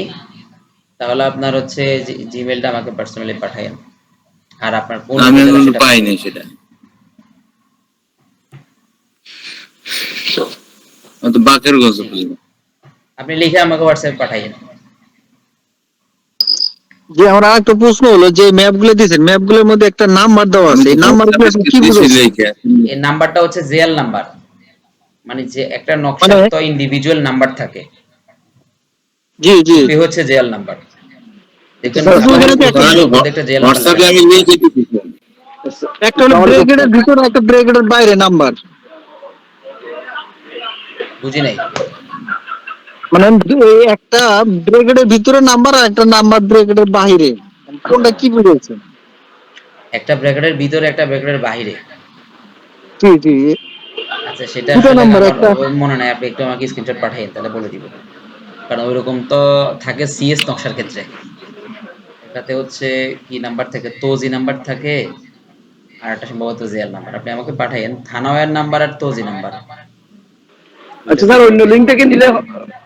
তাহলে আপনার হচ্ছে জিমেইলটা আমাকে পার্সোনালি পাঠায়েন, আর আপনার কোন আমি উপজেলা এখনো সেটা পাইনি সেটা। তো বাকেরগঞ্জ জি, উপজেলা। আপনি লিখে আমাকে হোয়াটসঅ্যাপে পাঠাইয়েন। যে আমার আরেকটা প্রশ্ন হলো, যে ম্যাপ গুলো দিয়েছেন, ম্যাপ গুলোর মধ্যে একটা নাম্বার দেওয়া আমি আছে, তো এই নাম্বার গুলো হোয়াটসঅ্যাপে আসলে কি দিয়েছি বুঝাচ্ছে? লেখা। এই নাম্বারটা হচ্ছে জেএল নাম্বার, মানে যে একটা মানে নকশার তো ইন্ডিভিজুয়াল নাম্বার থাকে, জি জি, ওই হচ্ছে জেএল নাম্বার। দেখবেন স্যার ঢাকা ওখানে তো মেট্রো একটা, প্রতিটার মধ্যে একটা জেএল নাম্বার লেখা হোয়াটসঅ্যাপে আমি থাকে। লিখে দিয়েছি। একটা হলো ব্রেকেটের ভিতরে, একটা ব্রেকেটের বাইরে নাম্বার, বুঝি নাই। মানে এই একটা ব্রেকেটের ভিতরে নাম্বার আর একটা নাম্বার ব্রেকেটের বাইরে, কোনটা কি বুঝাচ্ছে? একটা ব্র্যাকেটের ভিতরে, একটা ব্র্যাকেটের বাইরে। জি জি, আচ্ছা, সেটা দুটো আসলে নাম্বার আমার একটা। মনে নাই, আপনি একটু আমাকে স্ক্রিনশট পাঠাইয়েন, তাহলে বলে দিব। কারণ ওইরকম তো থাকে সিএস নকশার ক্ষেত্রে, ওটাতে হচ্ছে কি নাম্বার থাকে, তোজি নাম্বার থাকে, আর একটা সম্ভবত জেএল নাম্বার। আপনি আমাকে পাঠাইয়েন থানাওয়ার নাম্বার আর তোজি নাম্বার, দুইটা আচ্ছা স্যার, সেপারেট অন্য দিয়ে লিঙ্ক দিবেন। থেকে নিলে,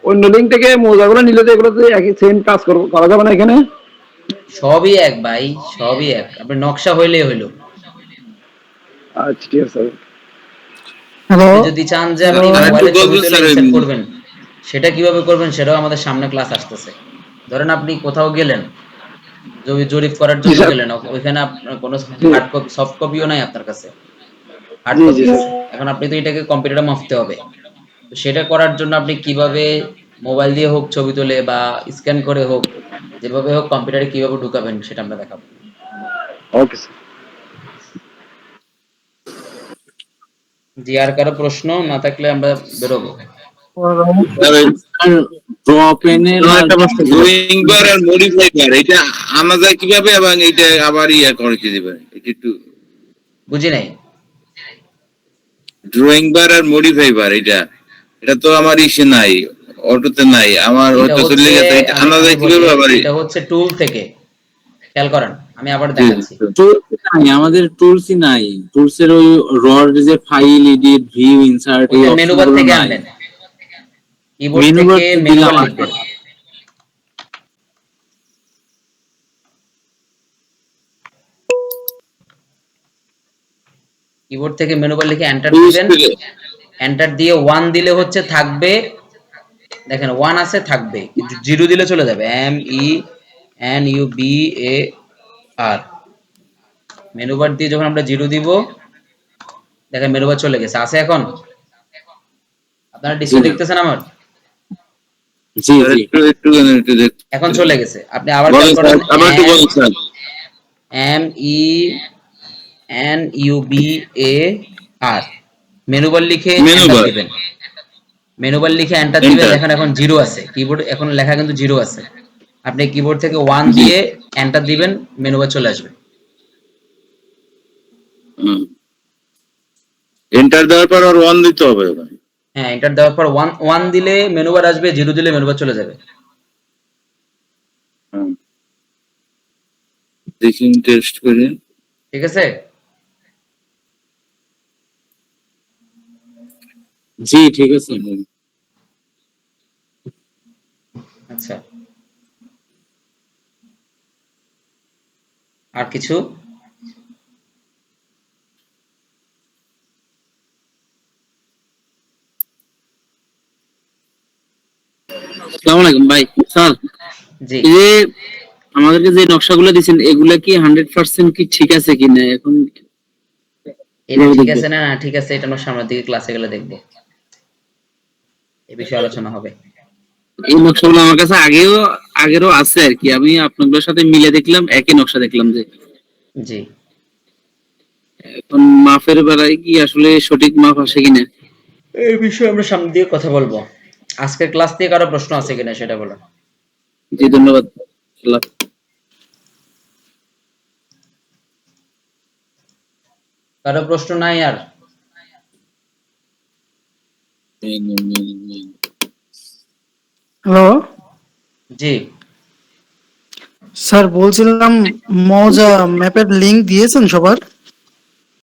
অন্য লিঙ্ক থেকে মৌজাগুলো নিলে তো এগুলো তো একই সেম কাজ করা যাবে না এখানে? সবই এক ভাই, সবই এক, আপনি নকশা হইলেই হইলো। আচ্ছা ঠিক আছে। হ্যালো আপনি যদি চান যে হ্যালো, আপনি আর একটু মোবাইলে ছবি বলবেন তুলে স্যার? ইনসার্ট করবেন, সেটা কিভাবে করবেন সেটাও আমাদের সামনে ক্লাস আসতেছে। ধরেন আপনি কোথাও গেলেন, জমি জরিপ করার জি জন্য স্যার। গেলেন, ওইখানে আপনার কোনো জি হার্ড কপি, সফট কপিও নাই আপনার কাছে, হার্ড জি জি কপি স্যার। আছে। এখন আপনি তো এটাকে কম্পিউটারে মাপতে হবে, তো সেটা করার জন্য আপনি কিভাবে মোবাইল দিয়ে হোক ছবি তুলে বা স্ক্যান করে হোক, যেভাবে হোক কম্পিউটারে কিভাবে ঢুকাবেন সেটা আমরা দেখাবো। Okay sir. জি, আর কারো প্রশ্ন না থাকলে আমরা বেরোবো। ড্র প্যানেল আমার আর একটা প্রশ্ন, ড্রয়িং বার আর মডিফাই বার এটা আনা যায় কিভাবে, এবং এটা আবার করে কি দিবেন এটা একটু? বুঝি নাই। ড্রয়িং বার আর মডিফাই বার এটা এটা তো আমার ইসে নাই, অটোতে নাই আমার, এটা হয়তো চলে হচ্ছে, গেছে। এটা আমি আনা আমি যায় বলি, কিভাবে আবার? এটা হচ্ছে টুল থেকে, খেয়াল করেন, আমি আবার জি দেখাচ্ছি। টুলস নাই, আমাদের টুলসই নাই। টুলস এর ওই রড যে ফাইল এডিট ভিউ ইনসার্ট এই ওইটা মেনু অপশন বার গুলো থেকে নাই। আনবেন, কিবোর্ড মেনু বার থেকে তো মেনু বার দিলাম লিখবেন। কিবোর্ড থেকে মেনু বার লিখে এন্টার টুলস দিবেন। থেকে। এন্টার দিয়ে 1 দিলে হচ্ছে থাকবে, দেখেন 1 আছে থাকবে, কিন্তু 0 দিলে চলে যাবে, MENUBAR। মেনু বার দিয়ে যখন আমরা 0 দিব, দেখেন মেনু বার চলে গেছে, আছে এখন? আপনারা জি ডিসপ্লে দেখতেছেন আমার? জি স্যার জি। একটু দেখ। এখন চলে গেছে। আপনি আবার খেয়াল বলেন স্যার, করেন, আবার একটু বলেন স্যার। MENUBAR, মেনু বার লিখে মেনু এন্টার বার, দিবেন। মেনু বার লিখে এন্টার দিবেন, এন্টার। দেখেন এখন 0 আছে, কিবোর্ড এখন লেখা কিন্তু 0 আছে। আপনি কিবোর্ড থেকে 1 জি। দিয়ে এন্টার দিবেন, মেনু বার চলে আসবে। এন্টার দেওয়ার পর আর ওয়ান দিতে হবে ওখানে। হ্যাঁ, এন্টার দেওয়ার পর 1 দিলে মেনু বার আসবে, 0 দিলে মেনু বার চলে যাবে। হুম। দেখি টেস্ট করে। ঠিক আছে? জি ঠিক আছে। আচ্ছা, আর কিছু? আসসালামু আলাইকুম ভাই। স্যার, জি, এই যে আমাদেরকে যে নকশাগুলো দিয়েছেন এগুলা কি 100% কি ঠিক আছে কিনা এখন এটা কিভাবে ঠিক দেখবো? আছে না না ঠিক আছে, এটা আমরা সামনের দিকে ক্লাসে গেলে দেখবো, এই বিষয়ে আলোচনা হবে। এই নকশাগুলো আমার কাছে আগেরও আছে আর কি, আমি আপনাদের সাথে মিলে দেখলাম একই নকশা দেখলাম যে, জি, এখন মাপের বেলায় কি আসলে সঠিক মাপ আসে কিনা। এই বিষয়ে আমরা সামনের দিকে কথা বলবো। আজকের ক্লাস থেকে কারো প্রশ্ন আছে কিনা সেটা বলো। জি ধন্যবাদ। আল্লাহ। কারো প্রশ্ন নাই আর? হ্যালো, জি, স্যার বলছিলাম মৌজা ম্যাপের লিংক দিয়েছেন সবার?